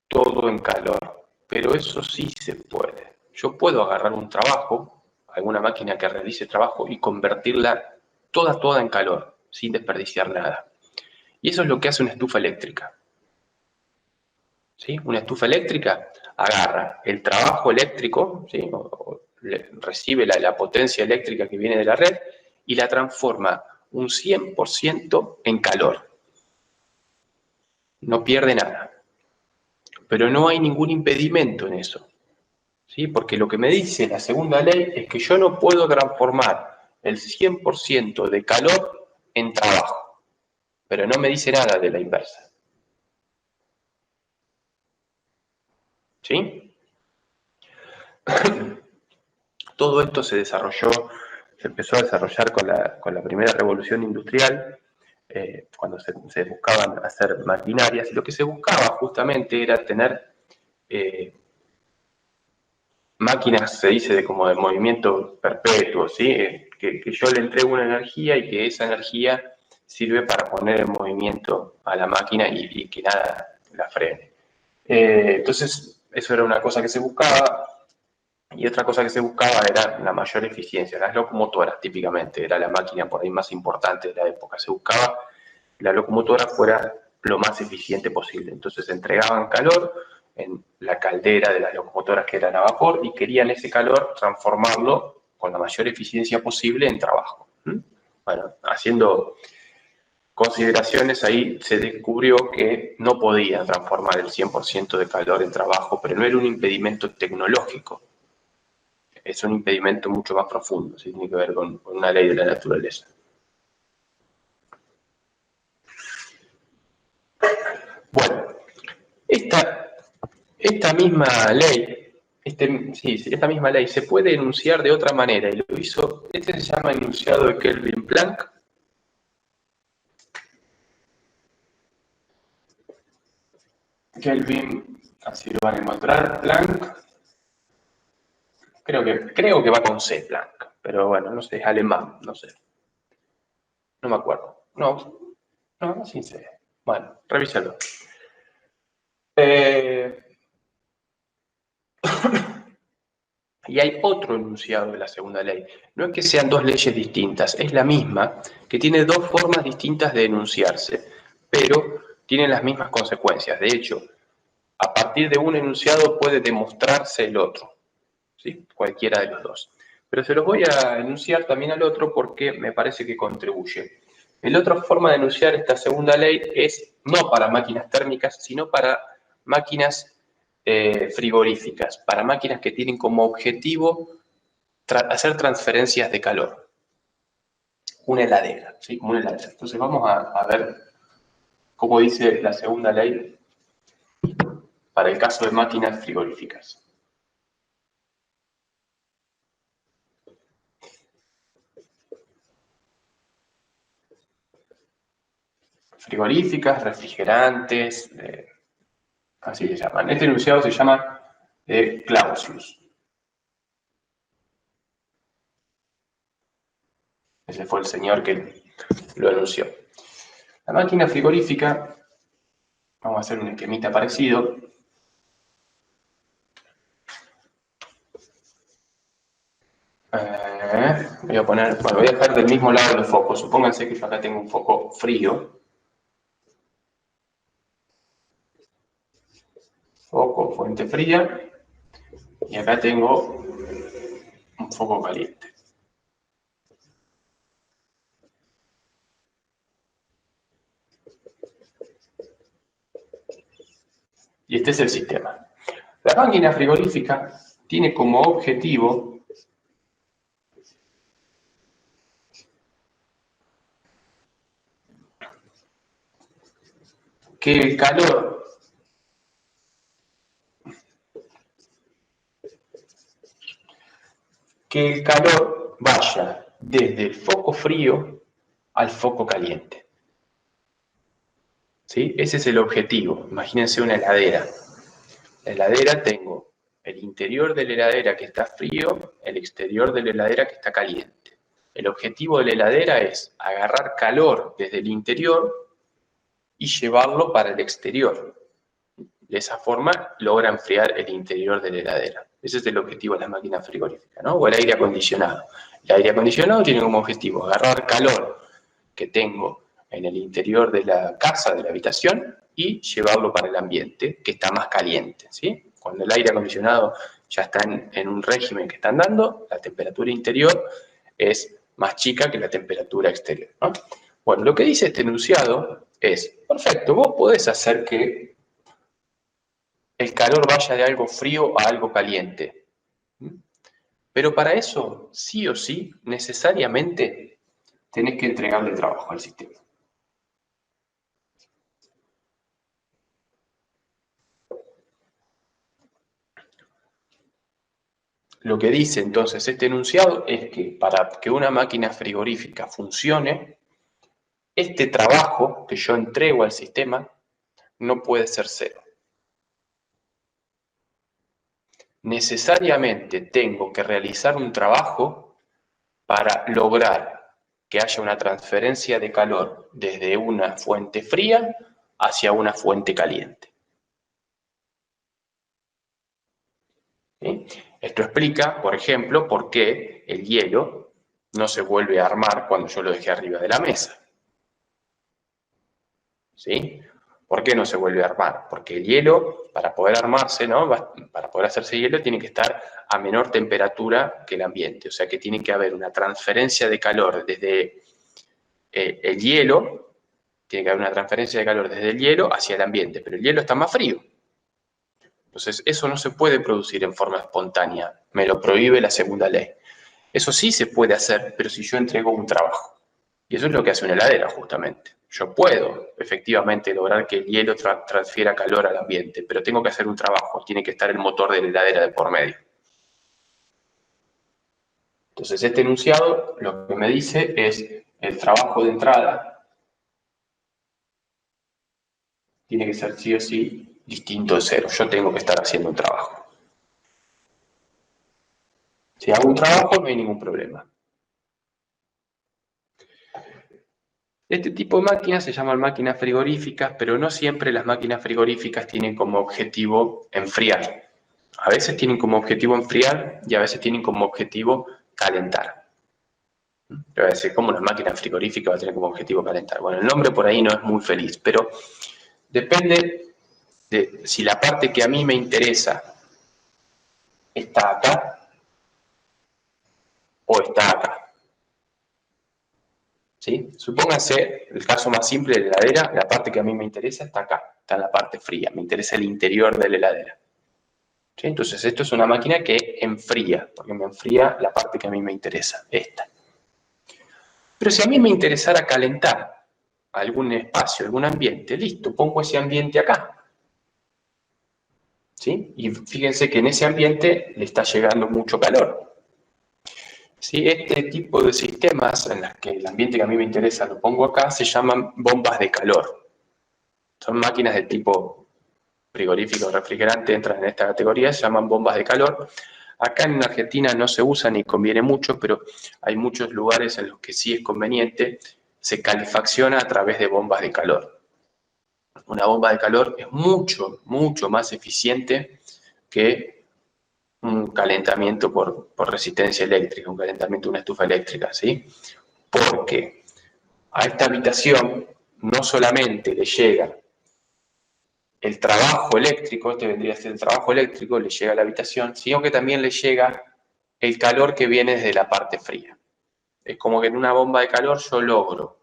todo en calor. Pero eso sí se puede. Yo puedo agarrar un trabajo, alguna máquina que realice trabajo, y convertirla toda en calor, sin desperdiciar nada. Y eso es lo que hace una estufa eléctrica. ¿Sí? Una estufa eléctrica agarra el trabajo eléctrico, ¿sí? Recibe la potencia eléctrica que viene de la red y la transforma un 100% en calor. No pierde nada. Pero no hay ningún impedimento en eso. ¿Sí? Porque lo que me dice la segunda ley es que yo no puedo transformar el 100% de calor en trabajo. Pero no me dice nada de la inversa. ¿Sí? Todo esto se empezó a desarrollar con la primera revolución industrial, cuando se buscaban hacer maquinarias, y lo que se buscaba justamente era tener máquinas, se dice, como de movimiento perpetuo, ¿sí? Que yo le entrego una energía y que esa energía sirve para poner en movimiento a la máquina y que nada la frene. Entonces, eso era una cosa que se buscaba. Y otra cosa que se buscaba era la mayor eficiencia. Las locomotoras, típicamente, era la máquina por ahí más importante de la época. Se buscaba que la locomotora fuera lo más eficiente posible. Entonces entregaban calor en la caldera de las locomotoras que eran a vapor y querían ese calor transformarlo con la mayor eficiencia posible en trabajo. Bueno, haciendo consideraciones, ahí se descubrió que no podían transformar el 100% de calor en trabajo, pero no era un impedimento tecnológico. Es un impedimento mucho más profundo, ¿sí? Tiene que ver con una ley de la naturaleza. Bueno, esta misma ley, esta misma ley se puede enunciar de otra manera, y lo hizo, se llama enunciado de Kelvin-Planck. Kelvin, así lo van a encontrar, Planck. Creo que va con C, Planck, pero bueno, no sé, es alemán, no sé. No me acuerdo. No, sin C. Bueno, revísalo. Y hay otro enunciado de la segunda ley. No es que sean dos leyes distintas, es la misma, que tiene dos formas distintas de enunciarse, pero tienen las mismas consecuencias. De hecho, a partir de un enunciado puede demostrarse el otro, ¿sí? Cualquiera de los dos. Pero se los voy a enunciar también al otro porque me parece que contribuye. La otra forma de enunciar esta segunda ley es no para máquinas térmicas, sino para máquinas frigoríficas, para máquinas que tienen como objetivo hacer transferencias de calor. Una heladera, ¿sí? Como una heladera. Entonces vamos a ver cómo dice la segunda ley para el caso de máquinas frigoríficas. Frigoríficas, refrigerantes, así se llaman. Este enunciado se llama Clausius. Ese fue el señor que lo anunció. La máquina frigorífica, vamos a hacer un esquemita parecido. voy a poner, bueno, voy a dejar del mismo lado del foco. Supónganse que yo acá tengo un foco frío. Foco, fuente fría. Y acá tengo un foco caliente. Y este es el sistema. La máquina frigorífica tiene como objetivo que el calor vaya desde el foco frío al foco caliente. ¿Sí? Ese es el objetivo. Imagínense una heladera. La heladera tengo el interior de la heladera que está frío, el exterior de la heladera que está caliente. El objetivo de la heladera es agarrar calor desde el interior y llevarlo para el exterior. De esa forma logra enfriar el interior de la heladera. Ese es el objetivo de las máquinas frigoríficas, ¿no? O el aire acondicionado. El aire acondicionado tiene como objetivo agarrar calor que tengo en el interior de la casa, de la habitación, y llevarlo para el ambiente, que está más caliente, ¿sí? Cuando el aire acondicionado ya está en un régimen que está andando, la temperatura interior es más chica que la temperatura exterior, ¿no? Bueno, lo que dice este enunciado es, perfecto, vos podés hacer que el calor vaya de algo frío a algo caliente, pero para eso, sí o sí, necesariamente tenés que entregarle trabajo al sistema. Lo que dice entonces este enunciado es que para que una máquina frigorífica funcione, este trabajo que yo entrego al sistema no puede ser cero. Necesariamente tengo que realizar un trabajo para lograr que haya una transferencia de calor desde una fuente fría hacia una fuente caliente. ¿Sí? Esto explica, por ejemplo, por qué el hielo no se vuelve a armar cuando yo lo dejé arriba de la mesa. ¿Sí? ¿Por qué no se vuelve a armar? Porque el hielo, para poder armarse, ¿no? Para poder hacerse hielo, tiene que estar a menor temperatura que el ambiente. O sea que tiene que haber una transferencia de calor desde el hielo, tiene que haber una transferencia de calor desde el hielo hacia el ambiente, pero el hielo está más frío. Entonces, eso no se puede producir en forma espontánea, me lo prohíbe la segunda ley. Eso sí se puede hacer, pero si yo entrego un trabajo. Y eso es lo que hace una heladera, justamente. Yo puedo, efectivamente, lograr que el hielo transfiera calor al ambiente, pero tengo que hacer un trabajo, tiene que estar el motor de la heladera de por medio. Entonces, este enunciado lo que me dice es el trabajo de entrada tiene que ser sí o sí distinto de cero. Yo tengo que estar haciendo un trabajo. Si hago un trabajo, no hay ningún problema. Este tipo de máquinas se llaman máquinas frigoríficas, pero no siempre las máquinas frigoríficas tienen como objetivo enfriar. A veces tienen como objetivo enfriar y a veces tienen como objetivo calentar. Yo voy a decir, ¿cómo una máquina frigorífica va a tener como objetivo calentar? Bueno, el nombre por ahí no es muy feliz, pero depende de si la parte que a mí me interesa está acá o está acá. ¿Sí? Supóngase el caso más simple de la heladera, la parte que a mí me interesa está acá, está en la parte fría, me interesa el interior de la heladera. ¿Sí? Entonces esto es una máquina que enfría, porque me enfría la parte que a mí me interesa, esta. Pero si a mí me interesara calentar algún espacio, algún ambiente, listo, pongo ese ambiente acá. ¿Sí? Y fíjense que en ese ambiente le está llegando mucho calor. ¿Sí? Este tipo de sistemas en los que el ambiente que a mí me interesa lo pongo acá se llaman bombas de calor. Son máquinas de tipo frigorífico o refrigerante, entran en esta categoría, se llaman bombas de calor. Acá en Argentina no se usa ni conviene mucho, pero hay muchos lugares en los que sí es conveniente, se calefacciona a través de bombas de calor. Una bomba de calor es mucho, mucho más eficiente que un calentamiento por resistencia eléctrica, un calentamiento de una estufa eléctrica, ¿sí? Porque a esta habitación no solamente le llega el trabajo eléctrico, este vendría a ser el trabajo eléctrico, le llega a la habitación, sino que también le llega el calor que viene desde la parte fría. Es como que en una bomba de calor yo logro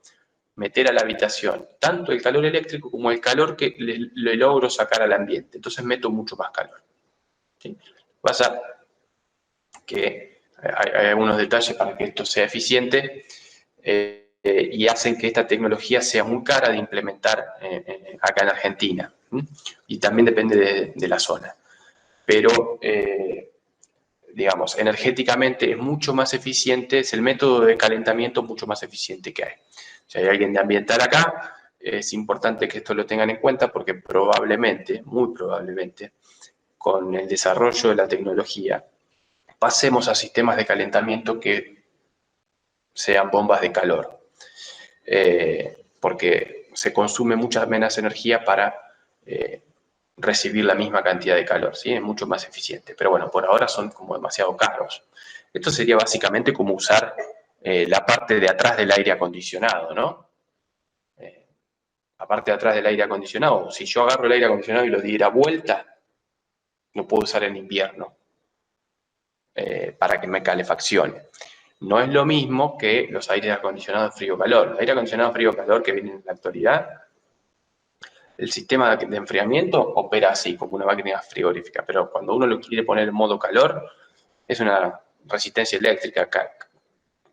meter a la habitación tanto el calor eléctrico como el calor que le logro sacar al ambiente. Entonces meto mucho más calor. ¿Sí? Pasa que hay algunos detalles para que esto sea eficiente y hacen que esta tecnología sea muy cara de implementar acá en Argentina. Y también depende de la zona. Pero, digamos, energéticamente es mucho más eficiente, es el método de calentamiento mucho más eficiente que hay. Si hay alguien de ambiental acá, es importante que esto lo tengan en cuenta porque probablemente, muy probablemente, con el desarrollo de la tecnología, pasemos a sistemas de calentamiento que sean bombas de calor, porque se consume mucha menos energía para recibir la misma cantidad de calor, ¿sí? Es mucho más eficiente, pero bueno, por ahora son como demasiado caros. Esto sería básicamente como usar la parte de atrás del aire acondicionado, ¿no? La parte de atrás del aire acondicionado, si yo agarro el aire acondicionado y lo diera vuelta, lo puedo usar en invierno para que me calefaccione. No es lo mismo que los aires acondicionados frío-calor. Los aires acondicionados frío-calor que vienen en la actualidad, el sistema de enfriamiento opera así, como una máquina frigorífica, pero cuando uno lo quiere poner en modo calor, es una resistencia eléctrica.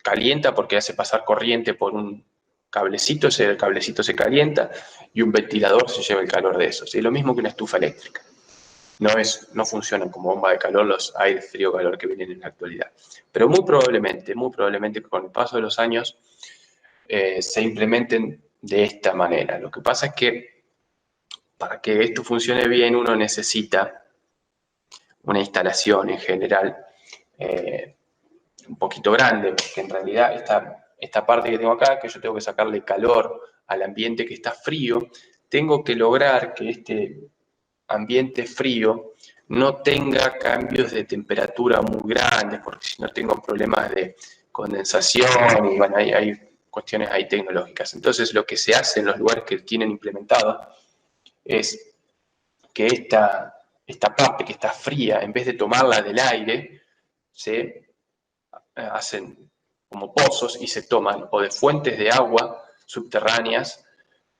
Calienta porque hace pasar corriente por un cablecito, ese cablecito se calienta y un ventilador se lleva el calor de eso. Es lo mismo que una estufa eléctrica. No funcionan como bomba de calor los aires frío-calor que vienen en la actualidad. Pero muy probablemente con el paso de los años se implementen de esta manera. Lo que pasa es que para que esto funcione bien uno necesita una instalación en general un poquito grande, porque en realidad esta parte que tengo acá, que yo tengo que sacarle calor al ambiente que está frío, tengo que lograr que este ambiente frío no tenga cambios de temperatura muy grandes, porque si no tengo problemas de condensación y bueno, hay cuestiones ahí tecnológicas. Entonces lo que se hace en los lugares que tienen implementado es que esta parte que está fría, en vez de tomarla del aire, se hacen como pozos y se toman o de fuentes de agua subterráneas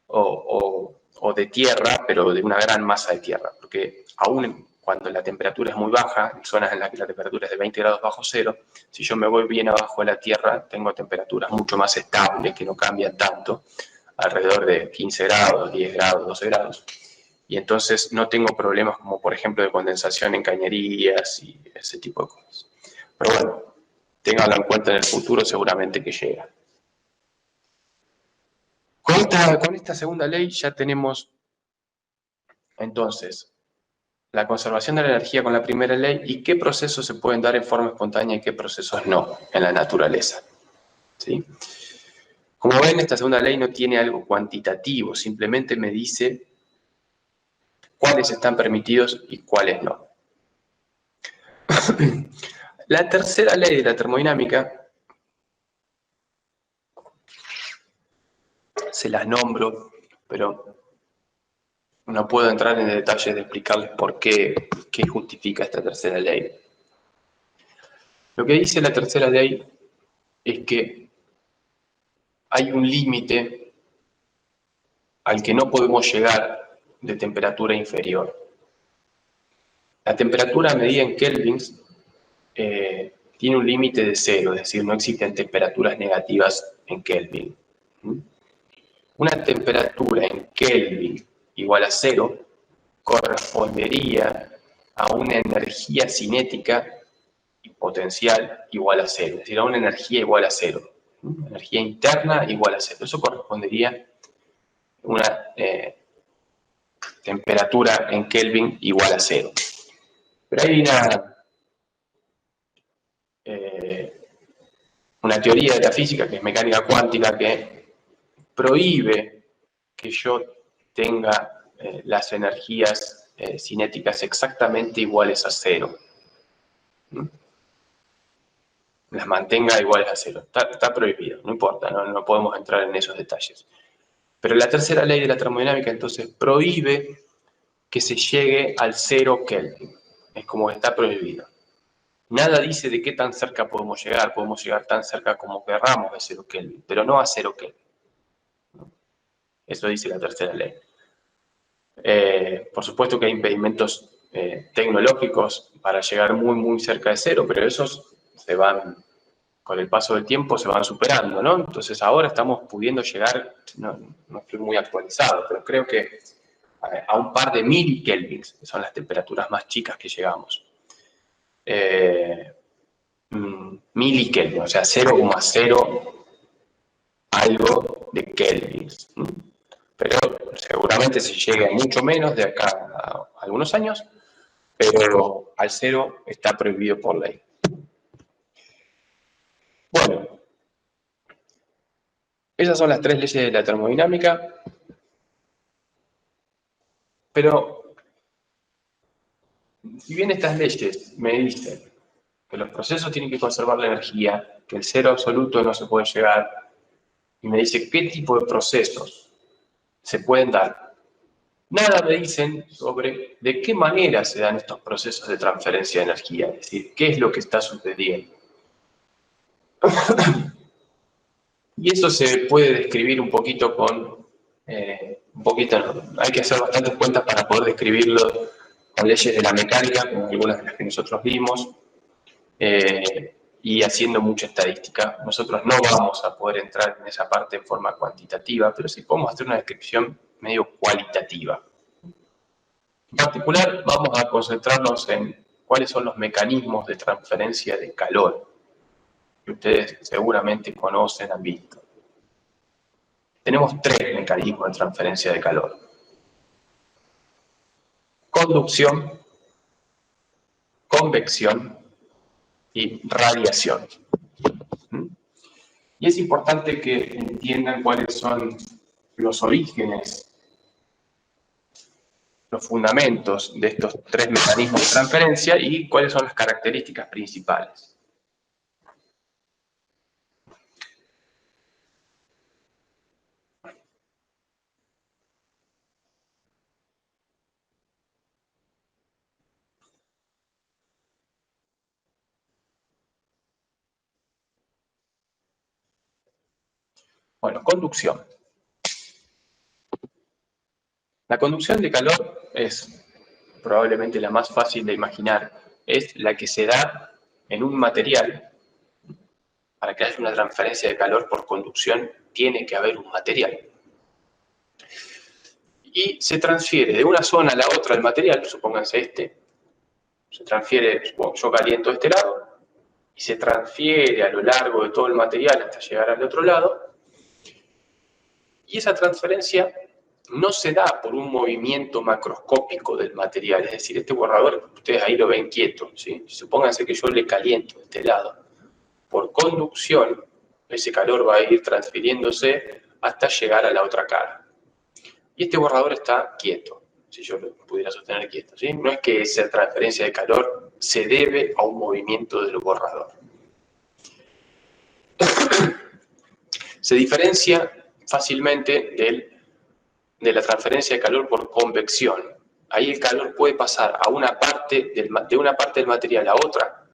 o de tierra, pero de una gran masa de tierra, porque aún cuando la temperatura es muy baja, en zonas en las que la temperatura es de 20 grados bajo cero, si yo me voy bien abajo de la tierra, tengo temperaturas mucho más estables, que no cambian tanto, alrededor de 15 grados, 10 grados, 12 grados, y entonces no tengo problemas como por ejemplo de condensación en cañerías y ese tipo de cosas. Pero bueno, ténganlo en cuenta en el futuro, seguramente que llega. Con esta segunda ley ya tenemos entonces la conservación de la energía con la primera ley y qué procesos se pueden dar en forma espontánea y qué procesos no en la naturaleza. ¿Sí? Como ven, esta segunda ley no tiene algo cuantitativo, simplemente me dice cuáles están permitidos y cuáles no. La tercera ley de la termodinámica, se las nombro, pero no puedo entrar en detalles de explicarles por qué justifica esta tercera ley. Lo que dice la tercera ley es que hay un límite al que no podemos llegar de temperatura inferior. La temperatura medida en kelvins tiene un límite de 0, es decir, no existen temperaturas negativas en Kelvin. Una temperatura en Kelvin igual a 0 correspondería a una energía cinética y potencial igual a 0, es decir, a una energía igual a 0. Energía interna igual a 0. Eso correspondería a una temperatura en Kelvin igual a 0. Pero hay una teoría de la física, que es mecánica cuántica, que prohíbe que yo tenga las energías cinéticas exactamente iguales a 0. las mantenga iguales a 0. Está prohibido, no importa, no podemos entrar en esos detalles. Pero la tercera ley de la termodinámica entonces prohíbe que se llegue al 0 Kelvin. Es como que está prohibido. Nada dice de qué tan cerca podemos llegar tan cerca como querramos de 0 Kelvin, pero no a 0 Kelvin. Eso dice la tercera ley. Por supuesto que hay impedimentos tecnológicos para llegar muy cerca de 0, pero esos se van, con el paso del tiempo, se van superando, ¿no? Entonces ahora estamos pudiendo llegar, no estoy muy actualizado, pero creo que a un par de milikelvins, que son las temperaturas más chicas que llegamos. Milikelvin, o sea, 0,0 algo de kelvins. Pero seguramente se llegue a mucho menos de acá a algunos años, pero al 0 está prohibido por ley. Bueno, esas son las 3 leyes de la termodinámica, pero si bien estas leyes me dicen que los procesos tienen que conservar la energía, que el 0 absoluto no se puede llegar, y me dice qué tipo de procesos se pueden dar, nada me dicen sobre de qué manera se dan estos procesos de transferencia de energía, es decir, qué es lo que está sucediendo. Y eso se puede describir un poquito con, hay que hacer bastantes cuentas para poder describirlo con leyes de la mecánica, como algunas de las que nosotros vimos, y haciendo mucha estadística. Nosotros no vamos a poder entrar en esa parte en forma cuantitativa, pero sí podemos hacer una descripción medio cualitativa. En particular, vamos a concentrarnos en cuáles son los mecanismos de transferencia de calor, que ustedes seguramente conocen, han visto. Tenemos 3 mecanismos de transferencia de calor: conducción, convección y radiación. Y es importante que entiendan cuáles son los orígenes, los fundamentos de estos 3 mecanismos de transferencia y cuáles son las características principales. Bueno, conducción. La conducción de calor es probablemente la más fácil de imaginar. Es la que se da en un material. Para que haya una transferencia de calor por conducción, tiene que haber un material. Y se transfiere de una zona a la otra el material, supónganse se transfiere, yo caliento este lado, y se transfiere a lo largo de todo el material hasta llegar al otro lado, y esa transferencia no se da por un movimiento macroscópico del material, es decir, este borrador, ustedes ahí lo ven quieto, ¿sí? Supónganse que yo le caliento este lado. Por conducción, ese calor va a ir transfiriéndose hasta llegar a la otra cara. Y este borrador está quieto, si yo lo pudiera sostener quieto, ¿sí? No es que esa transferencia de calor se debe a un movimiento del borrador. Se diferencia fácilmente de la transferencia de calor por convección. Ahí el calor puede pasar de una parte del material a otra,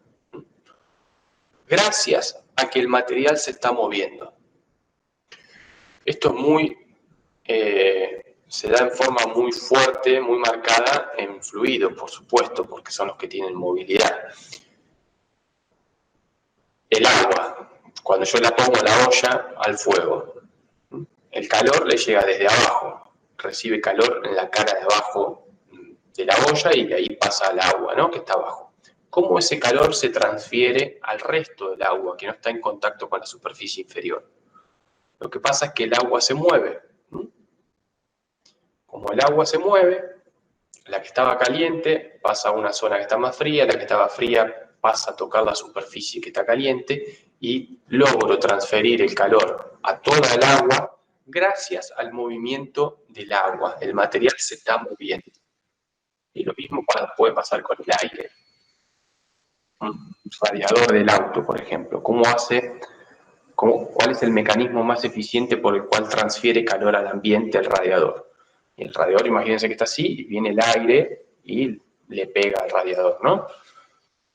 gracias a que el material se está moviendo. Esto se da en forma muy fuerte, muy marcada en fluidos, por supuesto, porque son los que tienen movilidad. El agua, cuando yo la pongo la olla al fuego, el calor le llega desde abajo, recibe calor en la cara de abajo de la olla y de ahí pasa al agua, ¿no? Que está abajo. ¿Cómo ese calor se transfiere al resto del agua que no está en contacto con la superficie inferior? Lo que pasa es que el agua se mueve. Como el agua se mueve, la que estaba caliente pasa a una zona que está más fría, la que estaba fría pasa a tocar la superficie que está caliente y logro transferir el calor a toda el agua gracias al movimiento del agua. El material se está moviendo. Y lo mismo puede pasar con el aire. un radiador del auto, por ejemplo. ¿Cuál es el mecanismo más eficiente por el cual transfiere calor al ambiente el radiador? Y el radiador, imagínense que está así, y viene el aire y le pega al radiador, ¿no?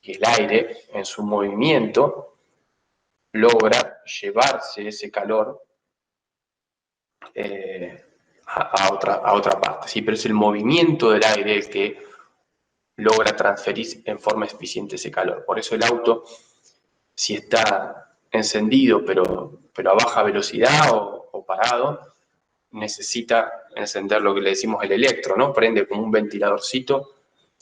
Y el aire, en su movimiento, logra llevarse ese calor a otra parte, ¿sí? Pero es el movimiento del aire el que logra transferir en forma eficiente ese calor. Por eso el auto, si está encendido pero a baja velocidad o parado, necesita encender lo que le decimos el electro, ¿no? Prende como un ventiladorcito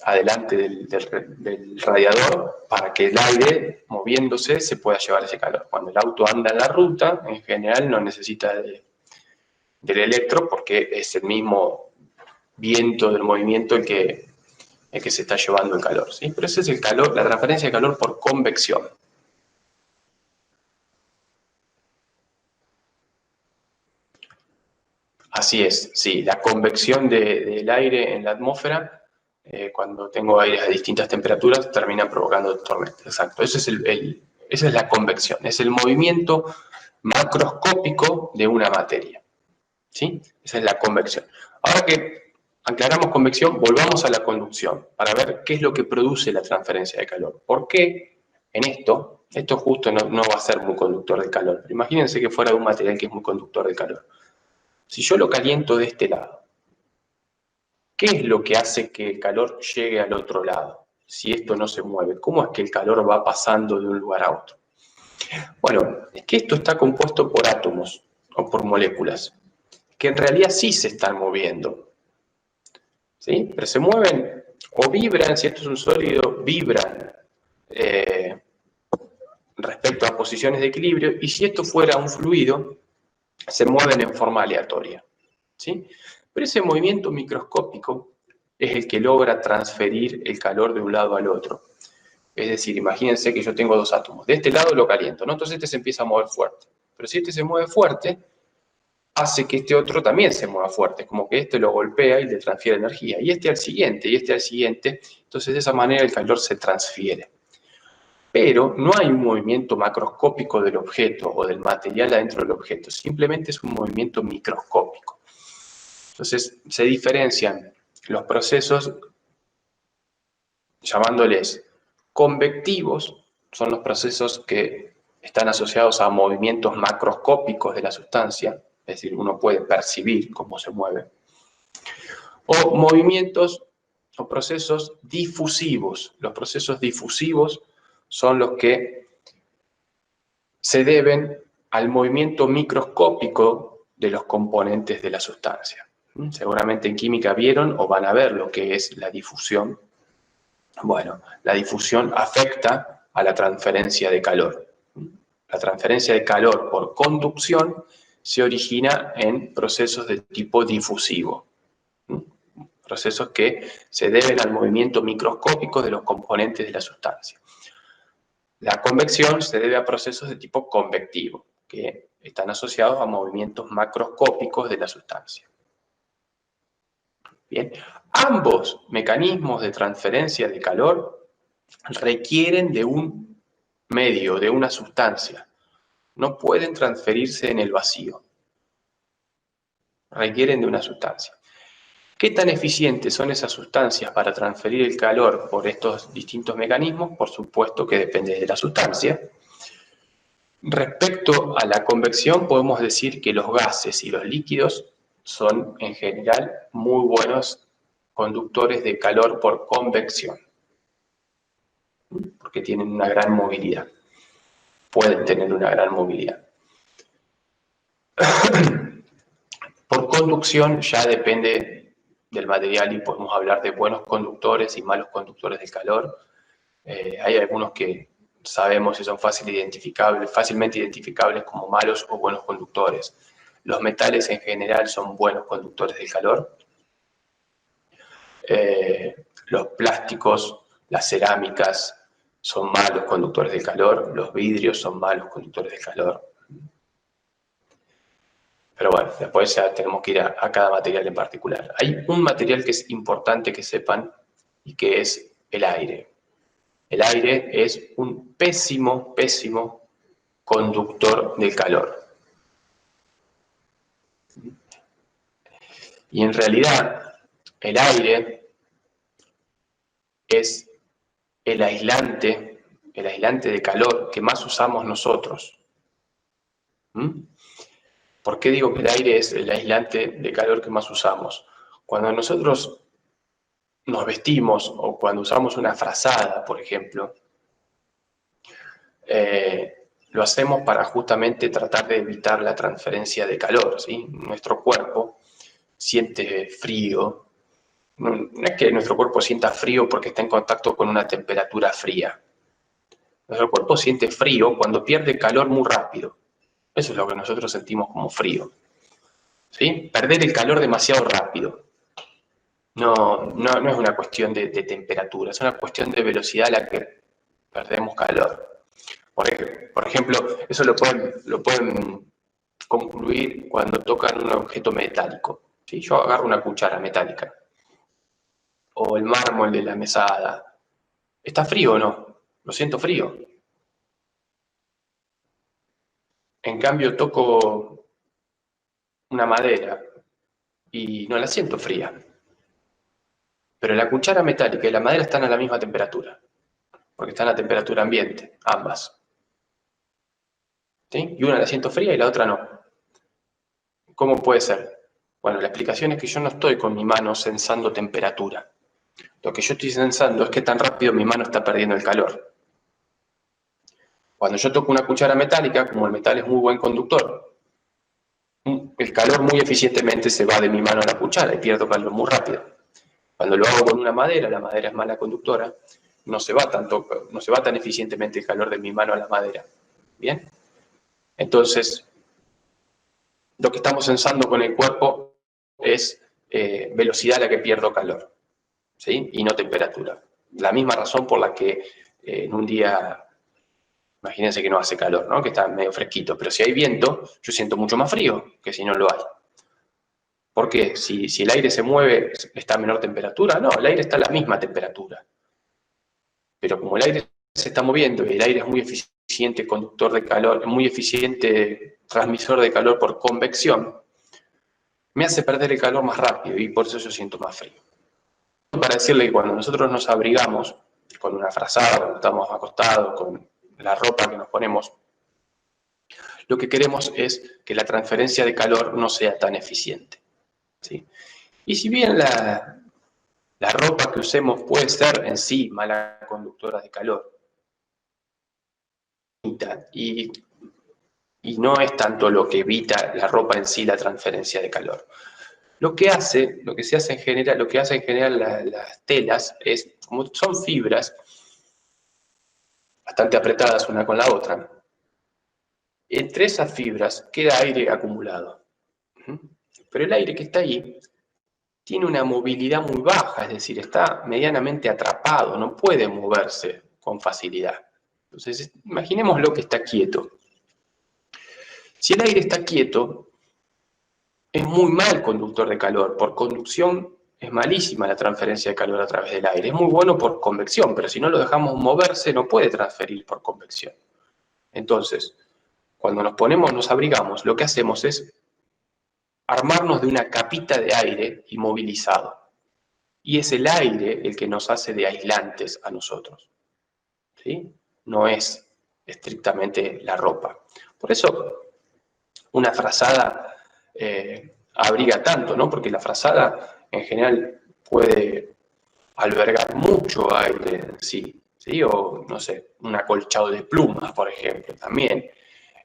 adelante del radiador para que el aire, moviéndose, se pueda llevar ese calor. Cuando el auto anda en la ruta, en general no necesita del electro porque es el mismo viento del movimiento el que se está llevando el calor, ¿sí? Pero ese es el calor, la transferencia de calor por convección. Así es, sí, la convección del aire en la atmósfera, cuando tengo aires a distintas temperaturas, termina provocando tormentas. Exacto, esa es la convección, es el movimiento macroscópico de una materia, ¿sí? Esa es la convección. Ahora que aclaramos convección, volvamos a la conducción para ver qué es lo que produce la transferencia de calor. ¿Por qué en esto justo no va a ser muy conductor del calor? Pero imagínense que fuera de un material que es muy conductor del calor. Si yo lo caliento de este lado, ¿qué es lo que hace que el calor llegue al otro lado? Si esto no se mueve, ¿cómo es que el calor va pasando de un lugar a otro? Bueno, es que esto está compuesto por átomos o por moléculas, que en realidad sí se están moviendo, ¿sí? Pero se mueven o vibran, si esto es un sólido, vibran respecto a posiciones de equilibrio, y si esto fuera un fluido, se mueven en forma aleatoria, ¿sí? Pero ese movimiento microscópico es el que logra transferir el calor de un lado al otro. Es decir, imagínense que yo tengo dos átomos. De este lado lo caliento, ¿no? Entonces este se empieza a mover fuerte. Pero si este se mueve fuerte, hace que este otro también se mueva fuerte. Es como que este lo golpea y le transfiere energía. Y este al siguiente, y este al siguiente. Entonces de esa manera el calor se transfiere. Pero no hay un movimiento macroscópico del objeto o del material adentro del objeto. Simplemente es un movimiento microscópico. Entonces se diferencian los procesos llamándoles convectivos, son los procesos que están asociados a movimientos macroscópicos de la sustancia, es decir, uno puede percibir cómo se mueve, o movimientos o procesos difusivos. Los procesos difusivos son los que se deben al movimiento microscópico de los componentes de la sustancia. Seguramente en química vieron o van a ver lo que es la difusión. Bueno, la difusión afecta a la transferencia de calor. La transferencia de calor por conducción se origina en procesos de tipo difusivo. Procesos que se deben al movimiento microscópico de los componentes de la sustancia. La convección se debe a procesos de tipo convectivo, que están asociados a movimientos macroscópicos de la sustancia. Bien, ambos mecanismos de transferencia de calor requieren de un medio, de una sustancia. No pueden transferirse en el vacío. Requieren de una sustancia. ¿Qué tan eficientes son esas sustancias para transferir el calor por estos distintos mecanismos? Por supuesto que depende de la sustancia. Respecto a la convección, podemos decir que los gases y los líquidos son en general muy buenos conductores de calor por convección, porque tienen una gran movilidad, pueden tener una gran movilidad. Por conducción ya depende del material y podemos hablar de buenos conductores y malos conductores del calor. Hay algunos que sabemos si son fácilmente identificables como malos o buenos conductores. Los metales en general son buenos conductores del calor. Los plásticos, las cerámicas son malos conductores del calor. Los vidrios son malos conductores del calor. Pero bueno, después ya tenemos que ir a cada material en particular. Hay un material que es importante que sepan y que es el aire. El aire es un pésimo, pésimo conductor del calor. Y en realidad, el aire es el aislante de calor que más usamos nosotros. ¿Por qué digo que el aire es el aislante de calor que más usamos? Cuando nosotros nos vestimos o cuando usamos una frazada, por ejemplo, lo hacemos para justamente tratar de evitar la transferencia de calor, ¿sí? Nuestro cuerpo siente frío. No es que nuestro cuerpo sienta frío porque está en contacto con una temperatura fría. Nuestro cuerpo siente frío cuando pierde calor muy rápido. Eso es lo que nosotros sentimos como frío, ¿sí? Perder el calor demasiado rápido. No es una cuestión de temperatura, es una cuestión de velocidad a la que perdemos calor. Por ejemplo, eso lo pueden concluir cuando tocan un objeto metálico. ¿Sí? Yo agarro una cuchara metálica o el mármol de la mesada. ¿Está frío o no? Lo siento frío. En cambio, toco una madera y no la siento fría. Pero la cuchara metálica y la madera están a la misma temperatura, porque están a temperatura ambiente, ambas. ¿Sí? Y una la siento fría y la otra no. ¿Cómo puede ser? Bueno, la explicación es que yo no estoy con mi mano sensando temperatura. Lo que yo estoy sensando es que tan rápido mi mano está perdiendo el calor. Cuando yo toco una cuchara metálica, como el metal es muy buen conductor, el calor muy eficientemente se va de mi mano a la cuchara y pierdo calor muy rápido. Cuando lo hago con una madera, la madera es mala conductora, no se va tan eficientemente el calor de mi mano a la madera. ¿Bien? Entonces, lo que estamos sensando con el cuerpo es velocidad a la que pierdo calor, ¿sí? Y no temperatura. La misma razón por la que en un día, imagínense que no hace calor, ¿no? Que está medio fresquito, pero si hay viento, yo siento mucho más frío que si no lo hay. ¿Por qué? Si el aire se mueve, ¿está a menor temperatura? No, el aire está a la misma temperatura. Pero como el aire se está moviendo y el aire es muy eficiente conductor de calor, muy eficiente transmisor de calor por convección, me hace perder el calor más rápido y por eso yo siento más frío. Para decirle que cuando nosotros nos abrigamos con una frazada, cuando estamos acostados, con la ropa que nos ponemos, lo que queremos es que la transferencia de calor no sea tan eficiente, ¿sí? Y si bien la ropa que usemos puede ser en sí mala conductora de calor, y no es tanto lo que evita la ropa en sí la transferencia de calor. Lo que hace en general las telas es, como son fibras bastante apretadas una con la otra, entre esas fibras queda aire acumulado. Pero el aire que está ahí tiene una movilidad muy baja, es decir, está medianamente atrapado, no puede moverse con facilidad. Entonces, imaginémoslo que está quieto. Si el aire está quieto, es muy mal conductor de calor. Por conducción es malísima la transferencia de calor a través del aire. Es muy bueno por convección, pero si no lo dejamos moverse, no puede transferir por convección. Entonces, cuando nos abrigamos, lo que hacemos es armarnos de una capita de aire inmovilizado. Y es el aire el que nos hace de aislantes a nosotros, ¿sí? No es estrictamente la ropa. Por eso una frazada abriga tanto, ¿no? Porque la frazada en general puede albergar mucho aire en sí, ¿sí? O, no sé, un acolchado de plumas, por ejemplo, también.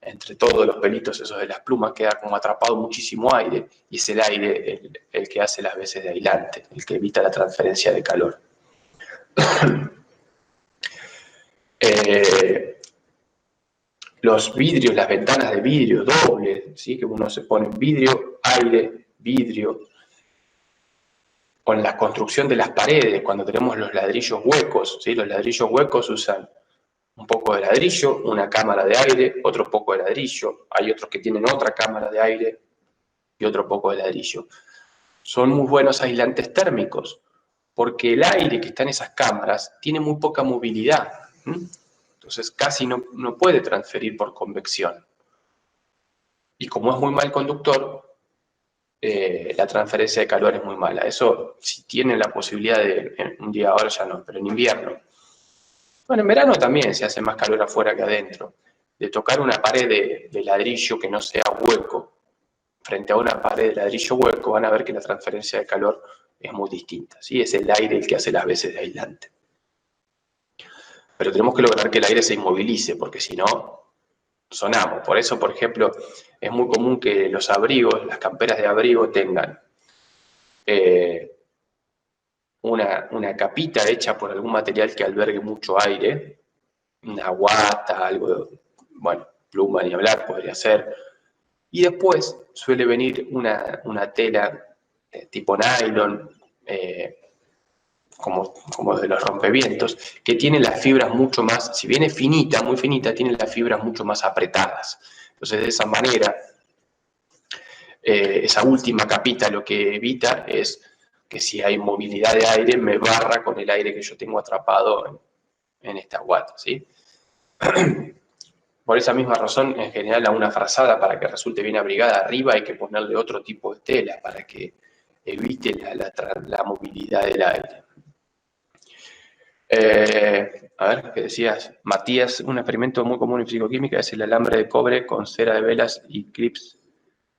Entre todos los pelitos esos de las plumas queda como atrapado muchísimo aire y es el aire el que hace las veces de aislante, el que evita la transferencia de calor. Los vidrios, las ventanas de vidrio doble, ¿sí? Que uno se pone vidrio, aire, vidrio. Con la construcción de las paredes, cuando tenemos los ladrillos huecos, ¿sí? Los ladrillos huecos usan un poco de ladrillo, una cámara de aire, otro poco de ladrillo. Hay otros que tienen otra cámara de aire y otro poco de ladrillo. Son muy buenos aislantes térmicos, porque el aire que está en esas cámaras tiene muy poca movilidad. Entonces casi no puede transferir por convección. Y como es muy mal conductor, la transferencia de calor es muy mala. Eso, si tienen la posibilidad de, un día ahora ya no, pero en invierno. Bueno, en verano también se hace más calor afuera que adentro. De tocar una pared de ladrillo que no sea hueco, frente a una pared de ladrillo hueco, van a ver que la transferencia de calor es muy distinta. ¿Sí? Es el aire el que hace las veces de aislante. Pero tenemos que lograr que el aire se inmovilice, porque si no, sonamos. Por eso, por ejemplo, es muy común que los abrigos, las camperas de abrigo tengan una capita hecha por algún material que albergue mucho aire, una guata, algo, bueno, pluma ni hablar podría ser. Y después suele venir una tela tipo nylon, como de los rompevientos, que tiene las fibras mucho más, si bien es finita, muy finita, tiene las fibras mucho más apretadas. Entonces, de esa manera, esa última capita lo que evita es que si hay movilidad de aire, me barra con el aire que yo tengo atrapado en esta guata, ¿sí? Por esa misma razón, en general, a una frazada, para que resulte bien abrigada arriba, hay que ponerle otro tipo de tela para que evite la movilidad del aire. A ver, ¿qué decías? Matías, un experimento muy común en fisicoquímica es el alambre de cobre con cera de velas y clips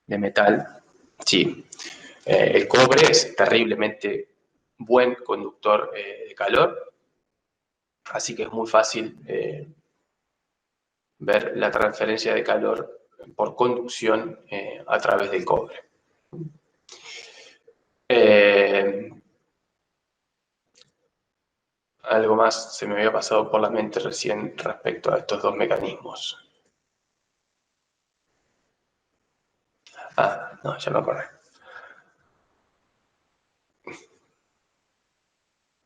de metal. Sí, el cobre es terriblemente buen conductor de calor, así que es muy fácil ver la transferencia de calor por conducción a través del cobre. Algo más se me había pasado por la mente recién respecto a estos dos mecanismos. Ah, no, ya me acordé.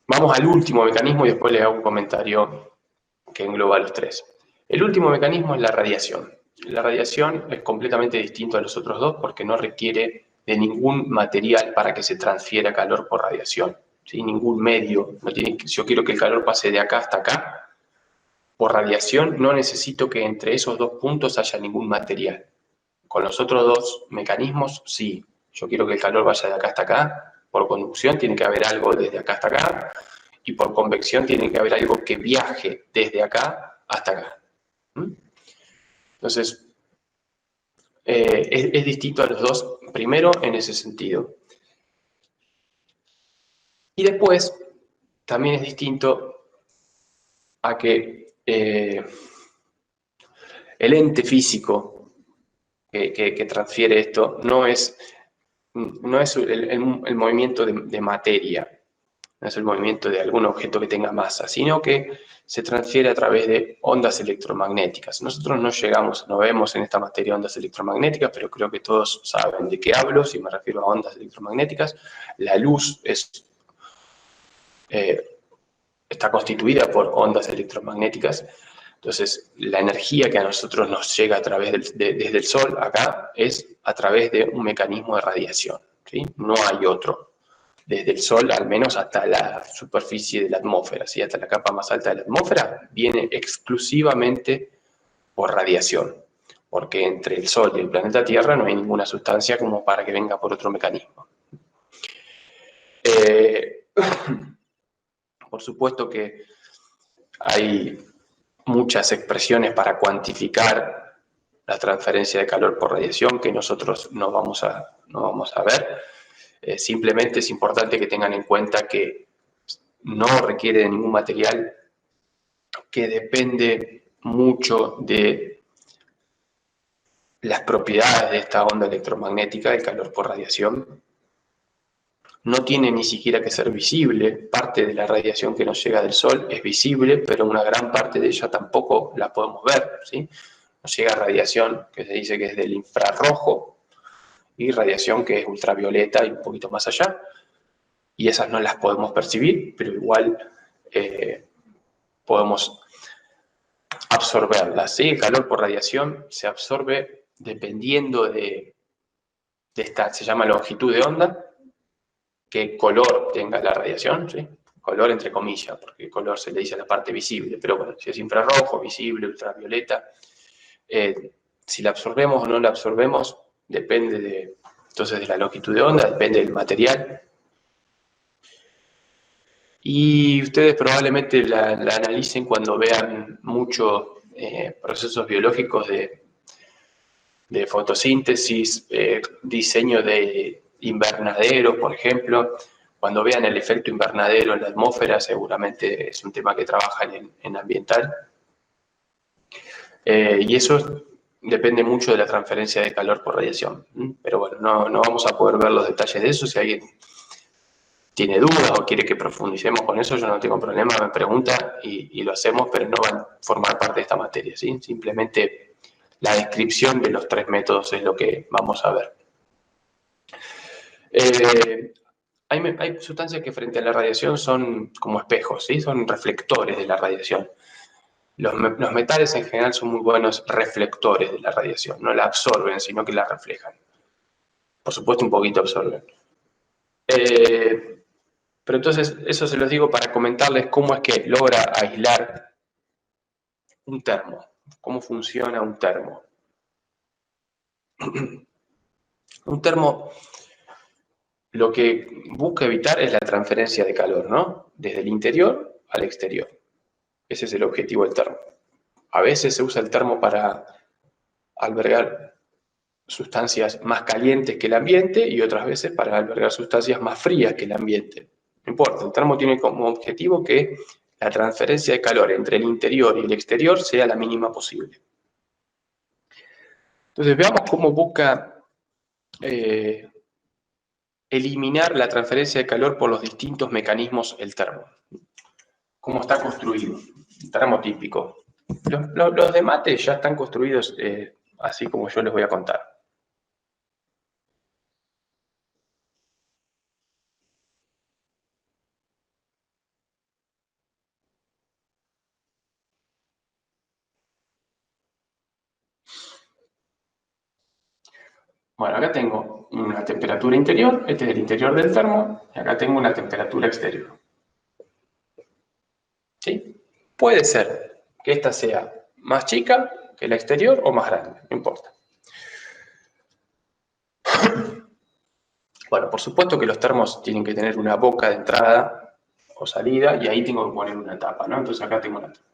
Vamos al último mecanismo y después les hago un comentario que engloba los tres. El último mecanismo es la radiación. La radiación es completamente distinto a los otros dos porque no requiere de ningún material para que se transfiera calor por radiación. ¿Sí? Ningún medio. Si yo quiero que el calor pase de acá hasta acá, por radiación no necesito que entre esos dos puntos haya ningún material. Con los otros dos mecanismos, sí. Yo quiero que el calor vaya de acá hasta acá. Por conducción tiene que haber algo desde acá hasta acá. Y por convección tiene que haber algo que viaje desde acá hasta acá. Entonces, es distinto a los dos, primero en ese sentido. Y después, también es distinto a que el ente físico que transfiere esto no es el movimiento de materia, no es el movimiento de algún objeto que tenga masa, sino que se transfiere a través de ondas electromagnéticas. Nosotros no vemos en esta materia ondas electromagnéticas, pero creo que todos saben de qué hablo, si me refiero a ondas electromagnéticas. La luz está constituida por ondas electromagnéticas. Entonces, la energía que a nosotros nos llega a través desde el Sol acá es a través de un mecanismo de radiación, ¿sí? No hay otro. Desde el Sol, al menos hasta la superficie de la atmósfera, ¿sí? Hasta la capa más alta de la atmósfera, viene exclusivamente por radiación, porque entre el Sol y el planeta Tierra no hay ninguna sustancia como para que venga por otro mecanismo. Por supuesto que hay muchas expresiones para cuantificar la transferencia de calor por radiación que nosotros no vamos a ver. Simplemente es importante que tengan en cuenta que no requiere de ningún material, que depende mucho de las propiedades de esta onda electromagnética, el calor por radiación. No tiene ni siquiera que ser visible. Parte de la radiación que nos llega del Sol es visible, pero una gran parte de ella tampoco la podemos ver, ¿sí? Nos llega radiación que se dice que es del infrarrojo y radiación que es ultravioleta y un poquito más allá. Y esas no las podemos percibir, pero igual podemos absorberlas, ¿sí? El calor por radiación se absorbe dependiendo de esta, se llama longitud de onda, qué color tenga la radiación, ¿sí? Color entre comillas, porque color se le dice a la parte visible, pero bueno, si es infrarrojo, visible, ultravioleta, si la absorbemos o no la absorbemos, depende entonces de la longitud de onda, depende del material. Y ustedes probablemente la analicen cuando vean muchos procesos biológicos de fotosíntesis, diseño de invernaderos, por ejemplo. Cuando vean el efecto invernadero en la atmósfera, seguramente es un tema que trabajan en ambiental. Y eso depende mucho de la transferencia de calor por radiación. Pero bueno, no vamos a poder ver los detalles de eso. Si alguien tiene dudas o quiere que profundicemos con eso, yo no tengo problema, me pregunta y lo hacemos, pero no van a formar parte de esta materia, ¿sí? Simplemente la descripción de los tres métodos es lo que vamos a ver. Hay sustancias que frente a la radiación son como espejos, ¿sí? Son reflectores de la radiación. Los metales en general son muy buenos reflectores de la radiación, no la absorben, sino que la reflejan. Por supuesto, un poquito absorben. Pero entonces, eso se los digo para comentarles cómo es que logra aislar un termo, cómo funciona un termo. Un termo lo que busca evitar es la transferencia de calor, ¿no? Desde el interior al exterior. Ese es el objetivo del termo. A veces se usa el termo para albergar sustancias más calientes que el ambiente y otras veces para albergar sustancias más frías que el ambiente. No importa, el termo tiene como objetivo que la transferencia de calor entre el interior y el exterior sea la mínima posible. Entonces veamos cómo busca eliminar la transferencia de calor por los distintos mecanismos el termo. ¿Cómo está construido? El termo típico. Los de mate ya están construidos así como yo les voy a contar. Bueno, acá tengo una temperatura interior, este es el interior del termo, y acá tengo una temperatura exterior. ¿Sí? Puede ser que esta sea más chica que la exterior o más grande, no importa. Bueno, por supuesto que los termos tienen que tener una boca de entrada o salida y ahí tengo que poner una tapa, ¿no? Entonces acá tengo una tapa.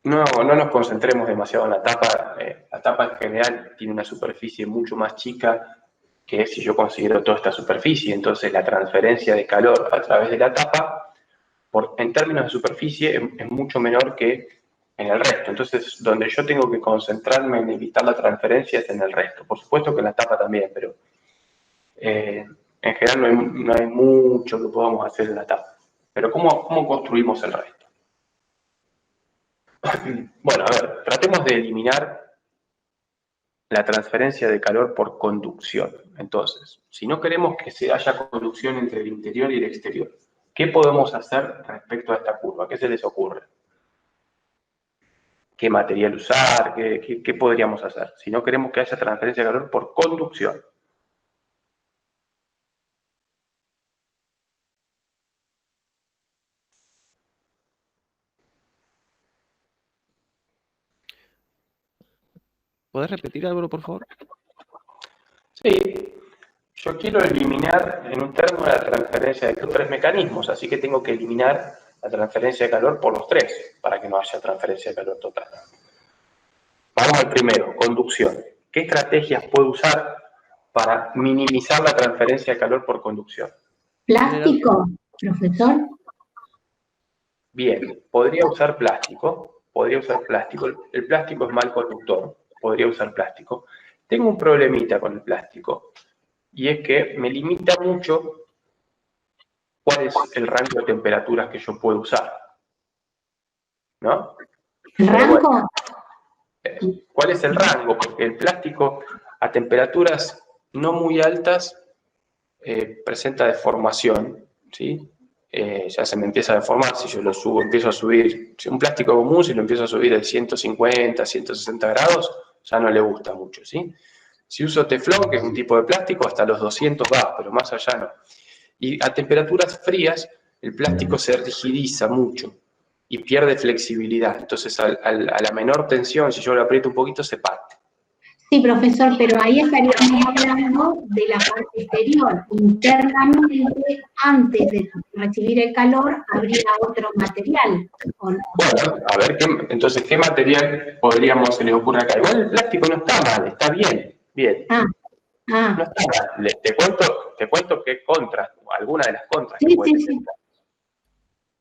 No nos concentremos demasiado en la tapa. La tapa en general tiene una superficie mucho más chica que si yo considero toda esta superficie. Entonces la transferencia de calor a través de la tapa, en términos de superficie, es mucho menor que en el resto. Entonces, donde yo tengo que concentrarme en evitar la transferencia es en el resto. Por supuesto que en la tapa también, pero en general no hay mucho que podamos hacer en la tapa. Pero ¿cómo construimos el resto? Bueno, a ver, tratemos de eliminar la transferencia de calor por conducción. Entonces, si no queremos que se haya conducción entre el interior y el exterior, ¿qué podemos hacer respecto a esta curva? ¿Qué se les ocurre? ¿Qué material usar? ¿Qué podríamos hacer? Si no queremos que haya transferencia de calor por conducción. ¿Podés repetir algo, por favor? Sí, yo quiero eliminar en un termo la transferencia de calor, tres mecanismos, así que tengo que eliminar la transferencia de calor por los tres, para que no haya transferencia de calor total. Vamos al primero, conducción. ¿Qué estrategias puedo usar para minimizar la transferencia de calor por conducción? ¿Plástico, profesor? Bien, podría usar plástico. El plástico es mal conductor, podría usar plástico. Tengo un problemita con el plástico, y es que me limita mucho cuál es el rango de temperaturas que yo puedo usar, ¿no? ¿Rango? Bueno, ¿cuál es el rango? Porque el plástico a temperaturas no muy altas presenta deformación, ¿sí? Ya se me empieza a deformar si yo lo subo, empiezo a subir, si un plástico común, si lo empiezo a subir de 150 a 160 grados, ya no le gusta mucho, ¿sí? Si uso teflón, que es un tipo de plástico, hasta los 200 va, pero más allá no. Y a temperaturas frías, el plástico se rigidiza mucho y pierde flexibilidad. Entonces, a la menor tensión, si yo lo aprieto un poquito, se parte. Sí, profesor, pero ahí estaríamos hablando de la parte exterior. Internamente, antes de recibir el calor, habría otro material, ¿o no? Bueno, a ver, entonces, ¿qué material se les ocurre acá? Igual el plástico no está mal, está bien, bien. No está mal. Te cuento qué contras, algunas de las contras que pueden tener.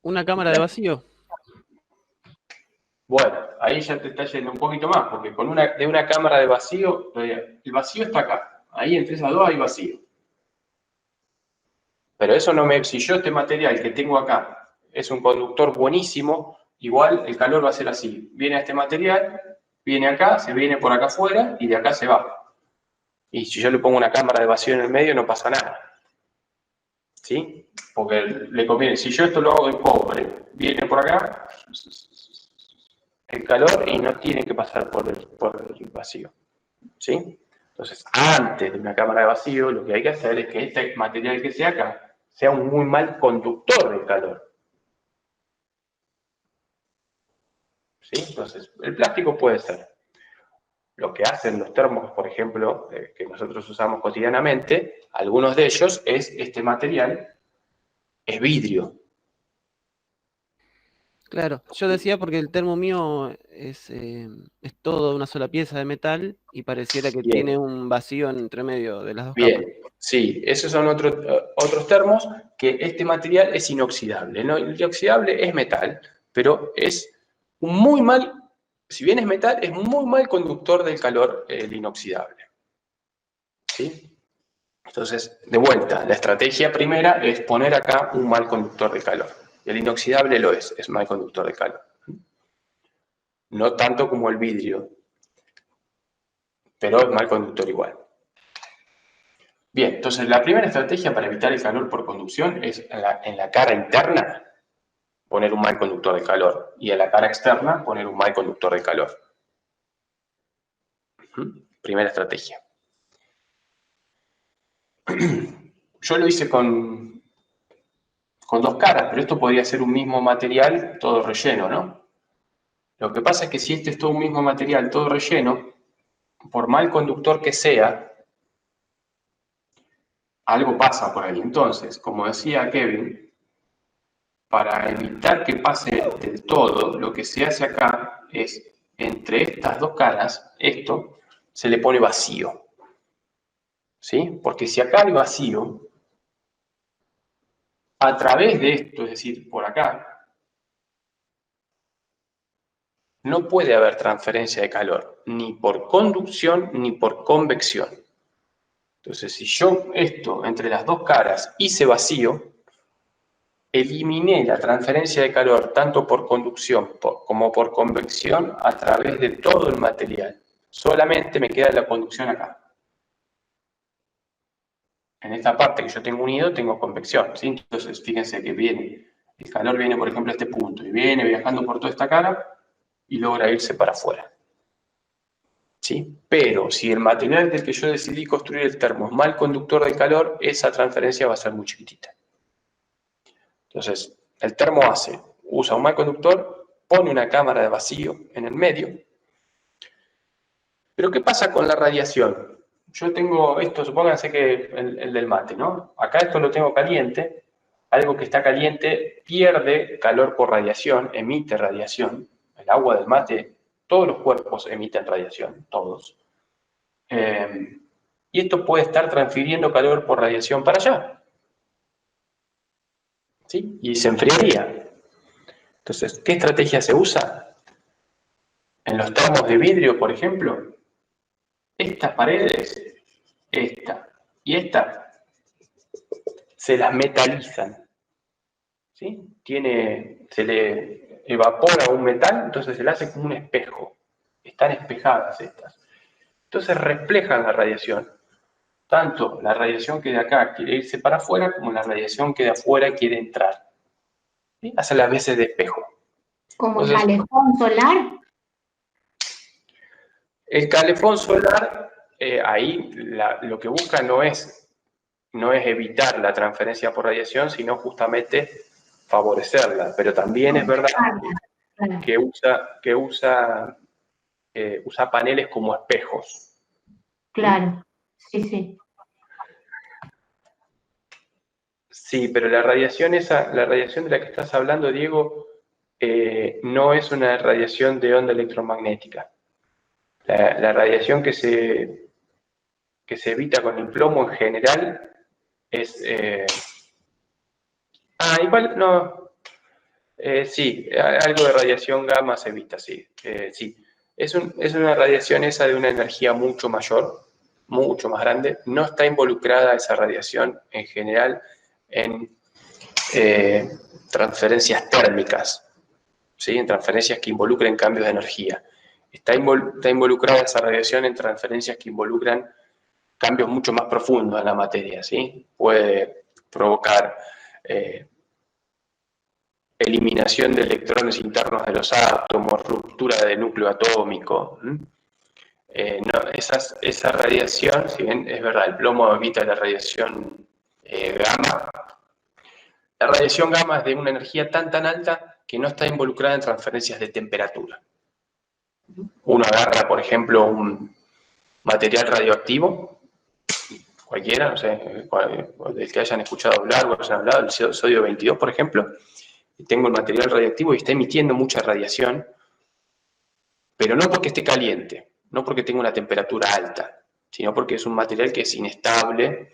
¿Una cámara de vacío? Bueno, ahí ya te está yendo un poquito más, porque de una cámara de vacío, el vacío está acá. Ahí entre esas dos hay vacío. Pero eso no si yo este material que tengo acá es un conductor buenísimo, igual el calor va a ser así. Viene a este material, viene acá, se viene por acá afuera y de acá se va. Y si yo le pongo una cámara de vacío en el medio, no pasa nada. ¿Sí? Porque le conviene. Si yo esto lo hago de cobre, viene por acá el calor y no tiene que pasar por el vacío. ¿Sí? Entonces, antes de una cámara de vacío, lo que hay que hacer es que este material que sea acá sea un muy mal conductor del calor. ¿Sí? Entonces, el plástico puede ser. Lo que hacen los termos, por ejemplo, que nosotros usamos cotidianamente, algunos de ellos es este material, es vidrio. Claro, yo decía porque el termo mío es todo una sola pieza de metal y pareciera que tiene un vacío entre medio de las dos capas. Bien, sí, esos son otros termos, que este material es inoxidable, ¿no? El inoxidable es metal, pero es un muy mal, si bien es metal, es muy mal conductor del calor, el inoxidable. ¿Sí? Entonces, de vuelta, la estrategia primera es poner acá un mal conductor de calor. El inoxidable lo es mal conductor de calor. No tanto como el vidrio, pero es mal conductor igual. Bien, entonces la primera estrategia para evitar el calor por conducción es en la cara interna poner un mal conductor de calor y en la cara externa poner un mal conductor de calor. Primera estrategia. Yo lo hice con dos caras, pero esto podría ser un mismo material todo relleno, ¿no? Lo que pasa es que si este es todo un mismo material todo relleno, por mal conductor que sea, algo pasa por ahí. Entonces, como decía Kevin, para evitar que pase del todo, lo que se hace acá es, entre estas dos caras, esto se le pone vacío. ¿Sí? Porque si acá hay vacío, a través de esto, es decir, por acá, no puede haber transferencia de calor, ni por conducción ni por convección. Entonces, si yo esto entre las dos caras hice vacío, eliminé la transferencia de calor tanto por conducción como por convección a través de todo el material. Solamente me queda la conducción acá. En esta parte que yo tengo unido, tengo convección, ¿sí? Entonces, fíjense que el calor viene, por ejemplo, a este punto, y viene viajando por toda esta cara y logra irse para afuera. ¿Sí? Pero si el material del que yo decidí construir el termo es mal conductor del calor, esa transferencia va a ser muy chiquitita. Entonces, el termo usa un mal conductor, pone una cámara de vacío en el medio. Pero ¿qué pasa con la radiación? Yo tengo esto, supónganse que el del mate, ¿no? Acá esto lo tengo caliente. Algo que está caliente pierde calor por radiación, emite radiación. El agua del mate, todos los cuerpos emiten radiación, todos. Y esto puede estar transfiriendo calor por radiación para allá. ¿Sí? Y se enfriaría. Entonces, ¿qué estrategia se usa? En los termos de vidrio, por ejemplo, estas paredes, esta y esta, se las metalizan. ¿Sí? Se le evapora un metal, entonces se le hace como un espejo. Están espejadas estas. Entonces reflejan la radiación. Tanto la radiación que de acá quiere irse para afuera, como la radiación que de afuera quiere entrar. ¿Sí? Hace las veces de espejo. ¿Como el calefón solar? El calefón solar ahí lo que busca no es evitar la transferencia por radiación, sino justamente favorecerla. Pero también es verdad que usa paneles como espejos. Claro, sí, sí. Sí, pero la radiación de la que estás hablando, Diego, no es una radiación de onda electromagnética. La radiación que se evita con el plomo en general es... igual no... sí, algo de radiación gamma se evita, sí. Sí. Es una radiación esa de una energía mucho mayor, mucho más grande. No está involucrada esa radiación en general en transferencias térmicas, ¿sí? En transferencias que involucren cambios de energía. Está involucrada esa radiación en transferencias que involucran cambios mucho más profundos en la materia, ¿sí? Puede provocar eliminación de electrones internos de los átomos, ruptura del núcleo atómico. Esa radiación, si bien es verdad, el plomo evita la radiación gamma, la radiación gamma es de una energía tan alta que no está involucrada en transferencias de temperatura. Uno agarra, por ejemplo, un material radioactivo, cualquiera, no sé, del que hayan escuchado hablar o hayan hablado, el sodio 22, por ejemplo, y tengo el material radioactivo y está emitiendo mucha radiación, pero no porque esté caliente, no porque tenga una temperatura alta, sino porque es un material que es inestable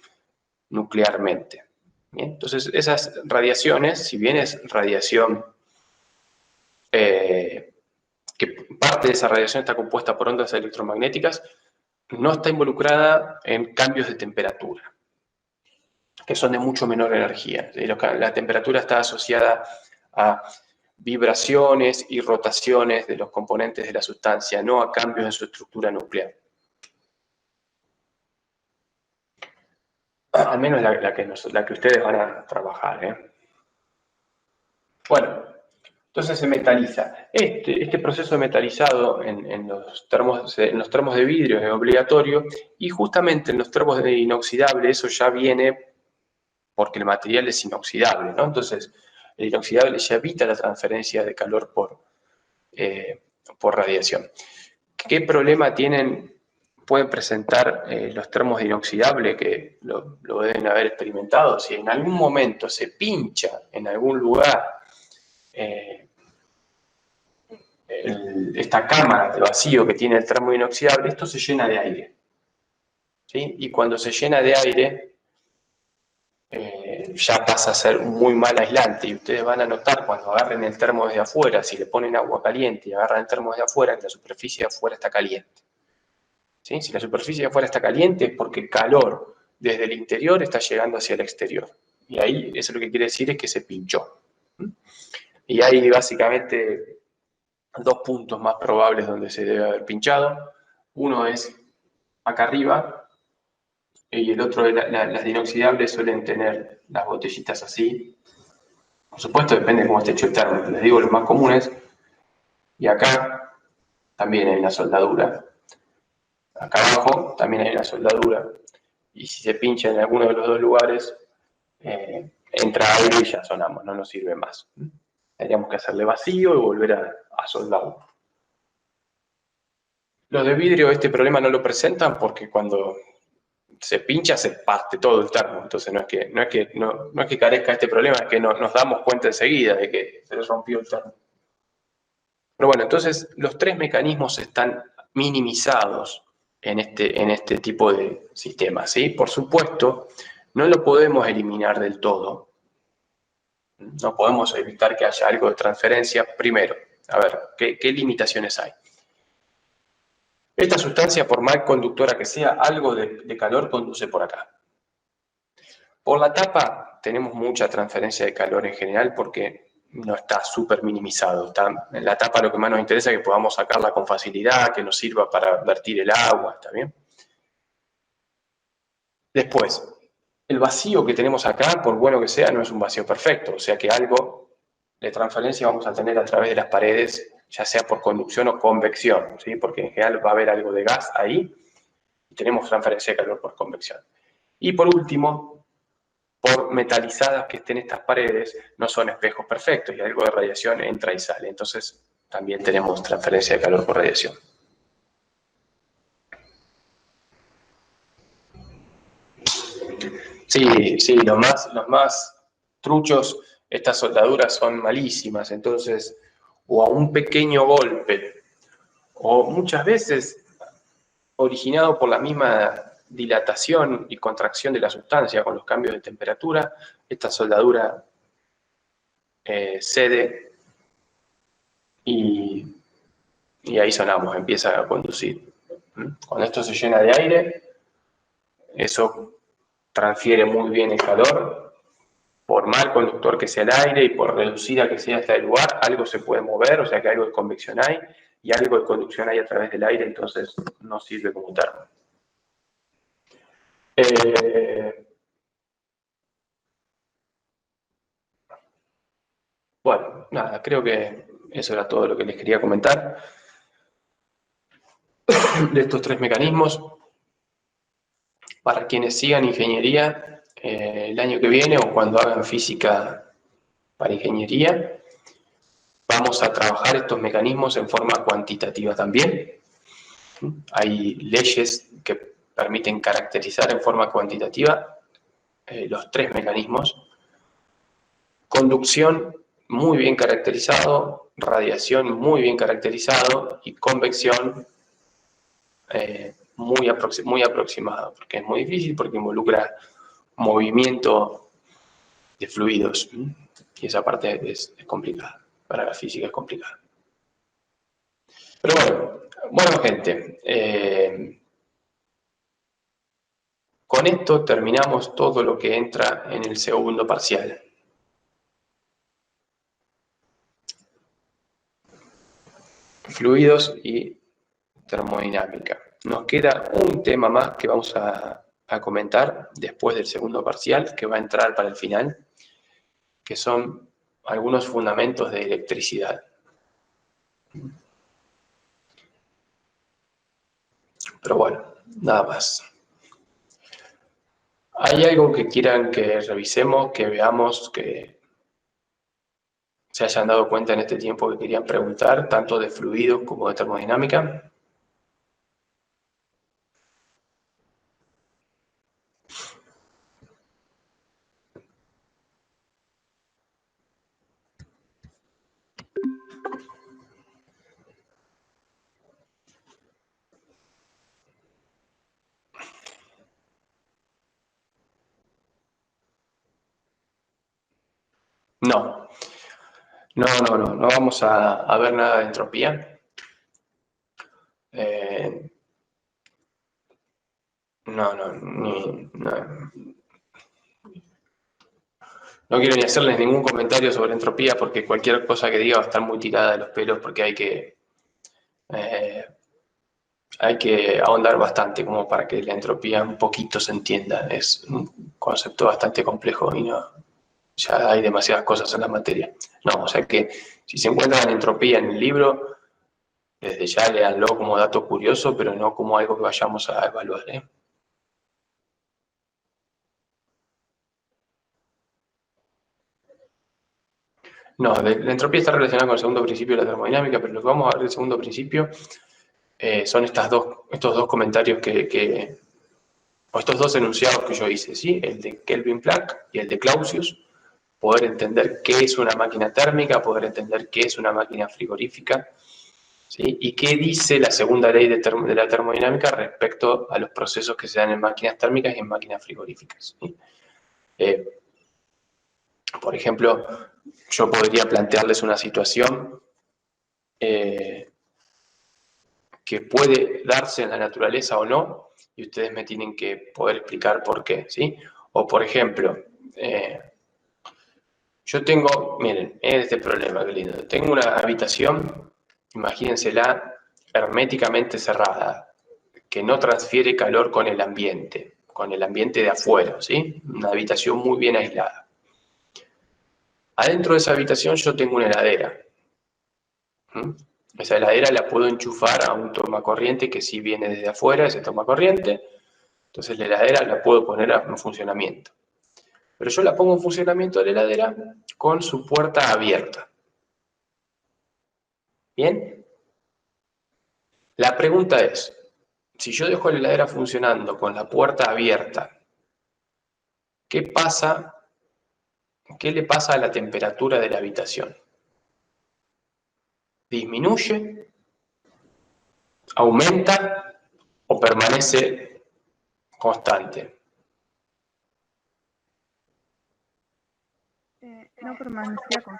nuclearmente. ¿Bien? Entonces, esas radiaciones, si bien es radiación, que parte de esa radiación está compuesta por ondas electromagnéticas, no está involucrada en cambios de temperatura, que son de mucho menor energía. La temperatura está asociada a vibraciones y rotaciones de los componentes de la sustancia, no a cambios en su estructura nuclear. Al menos la que ustedes van a trabajar. Bueno, entonces se metaliza. Este proceso de metalizado en los termos de vidrio es obligatorio, y justamente en los termos de inoxidable eso ya viene porque el material es inoxidable, ¿no? Entonces, el inoxidable ya evita la transferencia de calor por radiación. ¿Qué problema pueden presentar los termos de inoxidable, que lo deben haber experimentado? Si en algún momento se pincha en algún lugar esta cámara de vacío que tiene el termo inoxidable, esto se llena de aire, ¿sí? Y cuando se llena de aire, ya pasa a ser un muy mal aislante, y ustedes van a notar cuando agarren el termo desde afuera, si le ponen agua caliente y agarran el termo desde afuera, que la superficie de afuera está caliente. ¿Sí? Si la superficie de afuera está caliente es porque el calor desde el interior está llegando hacia el exterior. Y ahí eso lo que quiere decir es que se pinchó. Y hay básicamente dos puntos más probables donde se debe haber pinchado. Uno es acá arriba, y el otro, las de inoxidables suelen tener las botellitas así. Por supuesto, depende de cómo esté hecho el termo. Les digo los más comunes. Y acá también hay una soldadura. Acá abajo también hay una soldadura. Y si se pincha en alguno de los dos lugares, entra aire y ya sonamos, no nos sirve más. Tendríamos que hacerle vacío y volver a soldarlo. Los de vidrio este problema no lo presentan porque cuando se pincha se parte todo el termo. Entonces no es que carezca este problema, es que nos damos cuenta enseguida de que se le rompió el termo. Pero bueno, entonces los tres mecanismos están minimizados en este tipo de sistemas, ¿sí? Por supuesto, no lo podemos eliminar del todo. No podemos evitar que haya algo de transferencia. Primero, a ver, ¿qué limitaciones hay? Esta sustancia, por más conductora que sea, algo de calor conduce por acá. Por la tapa tenemos mucha transferencia de calor en general porque no está súper minimizado. En la tapa lo que más nos interesa es que podamos sacarla con facilidad, que nos sirva para vertir el agua, ¿está bien? Después, el vacío que tenemos acá, por bueno que sea, no es un vacío perfecto, o sea que algo de transferencia vamos a tener a través de las paredes, ya sea por conducción o convección, ¿sí? Porque en general va a haber algo de gas ahí, tenemos transferencia de calor por convección. Y por último, por metalizadas que estén estas paredes, no son espejos perfectos y algo de radiación entra y sale. Entonces, también tenemos transferencia de calor por radiación. Sí, los más truchos, estas soldaduras son malísimas. Entonces, o a un pequeño golpe, o muchas veces originado por la misma dilatación y contracción de la sustancia con los cambios de temperatura, esta soldadura cede y ahí sonamos, empieza a conducir. Cuando esto se llena de aire, eso transfiere muy bien el calor. Por mal conductor que sea el aire y por reducida que sea hasta el lugar, algo se puede mover, o sea que algo de convección hay, y algo de conducción hay a través del aire, entonces no sirve como termo. Bueno, nada, creo que eso era todo lo que les quería comentar de estos tres mecanismos. Para quienes sigan ingeniería el año que viene o cuando hagan física para ingeniería, vamos a trabajar estos mecanismos en forma cuantitativa también. Hay leyes que permiten caracterizar en forma cuantitativa los tres mecanismos. Conducción muy bien caracterizado, radiación muy bien caracterizado y convección muy aproximado, porque es muy difícil, porque involucra movimiento de fluidos y esa parte es complicada, para la física es complicada. Pero bueno gente, con esto terminamos todo lo que entra en el segundo parcial. Fluidos y termodinámica. Nos queda un tema más que vamos a comentar después del segundo parcial, que va a entrar para el final, que son algunos fundamentos de electricidad. Pero bueno, nada más. ¿Hay algo que quieran que revisemos, que veamos, que se hayan dado cuenta en este tiempo que querían preguntar, tanto de fluidos como de termodinámica? No vamos a ver nada de entropía. No quiero ni hacerles ningún comentario sobre entropía porque cualquier cosa que diga va a estar muy tirada de los pelos porque hay que ahondar bastante como para que la entropía un poquito se entienda. Es un concepto bastante complejo y ya hay demasiadas cosas en la materia. O sea que si se encuentran entropía en el libro, desde ya léanlo como dato curioso, pero no como algo que vayamos a evaluar, la entropía está relacionada con el segundo principio de la termodinámica, pero lo que vamos a ver del segundo principio son estos dos comentarios o estos dos enunciados que yo hice, ¿sí? El de Kelvin Planck y el de Clausius. Poder entender qué es una máquina térmica, poder entender qué es una máquina frigorífica, ¿sí? Y qué dice la segunda ley de la termodinámica respecto a los procesos que se dan en máquinas térmicas y en máquinas frigoríficas, ¿sí? Por ejemplo, yo podría plantearles una situación que puede darse en la naturaleza o no, y ustedes me tienen que poder explicar por qué, ¿sí? O por ejemplo, yo tengo, miren, este problema, qué lindo. Tengo una habitación, imagínensela, herméticamente cerrada, que no transfiere calor con el ambiente de afuera, ¿sí? Una habitación muy bien aislada. Adentro de esa habitación yo tengo una heladera. Esa heladera la puedo enchufar a un tomacorriente que sí viene desde afuera, ese tomacorriente. Entonces la heladera la puedo poner en funcionamiento. Pero yo la pongo en funcionamiento de la heladera con su puerta abierta. ¿Bien? La pregunta es, si yo dejo la heladera funcionando con la puerta abierta, ¿qué pasa? ¿Qué le pasa a la temperatura de la habitación? ¿Disminuye? ¿Aumenta? ¿O permanece constante? No permanecía con...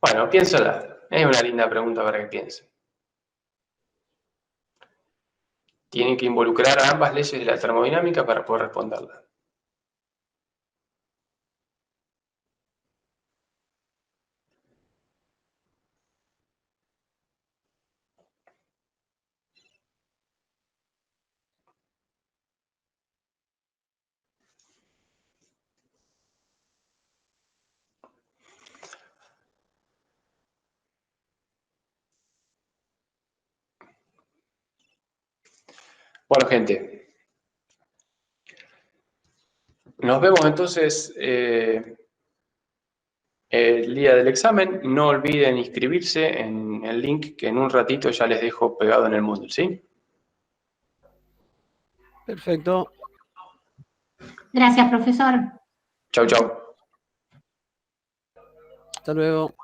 Bueno, piénsala. Es una linda pregunta para que piensen. Tienen que involucrar a ambas leyes de la termodinámica para poder responderla. Bueno, gente. Nos vemos entonces el día del examen. No olviden inscribirse en el link que en un ratito ya les dejo pegado en el Moodle, ¿sí? Perfecto. Gracias, profesor. Chau, chau. Hasta luego.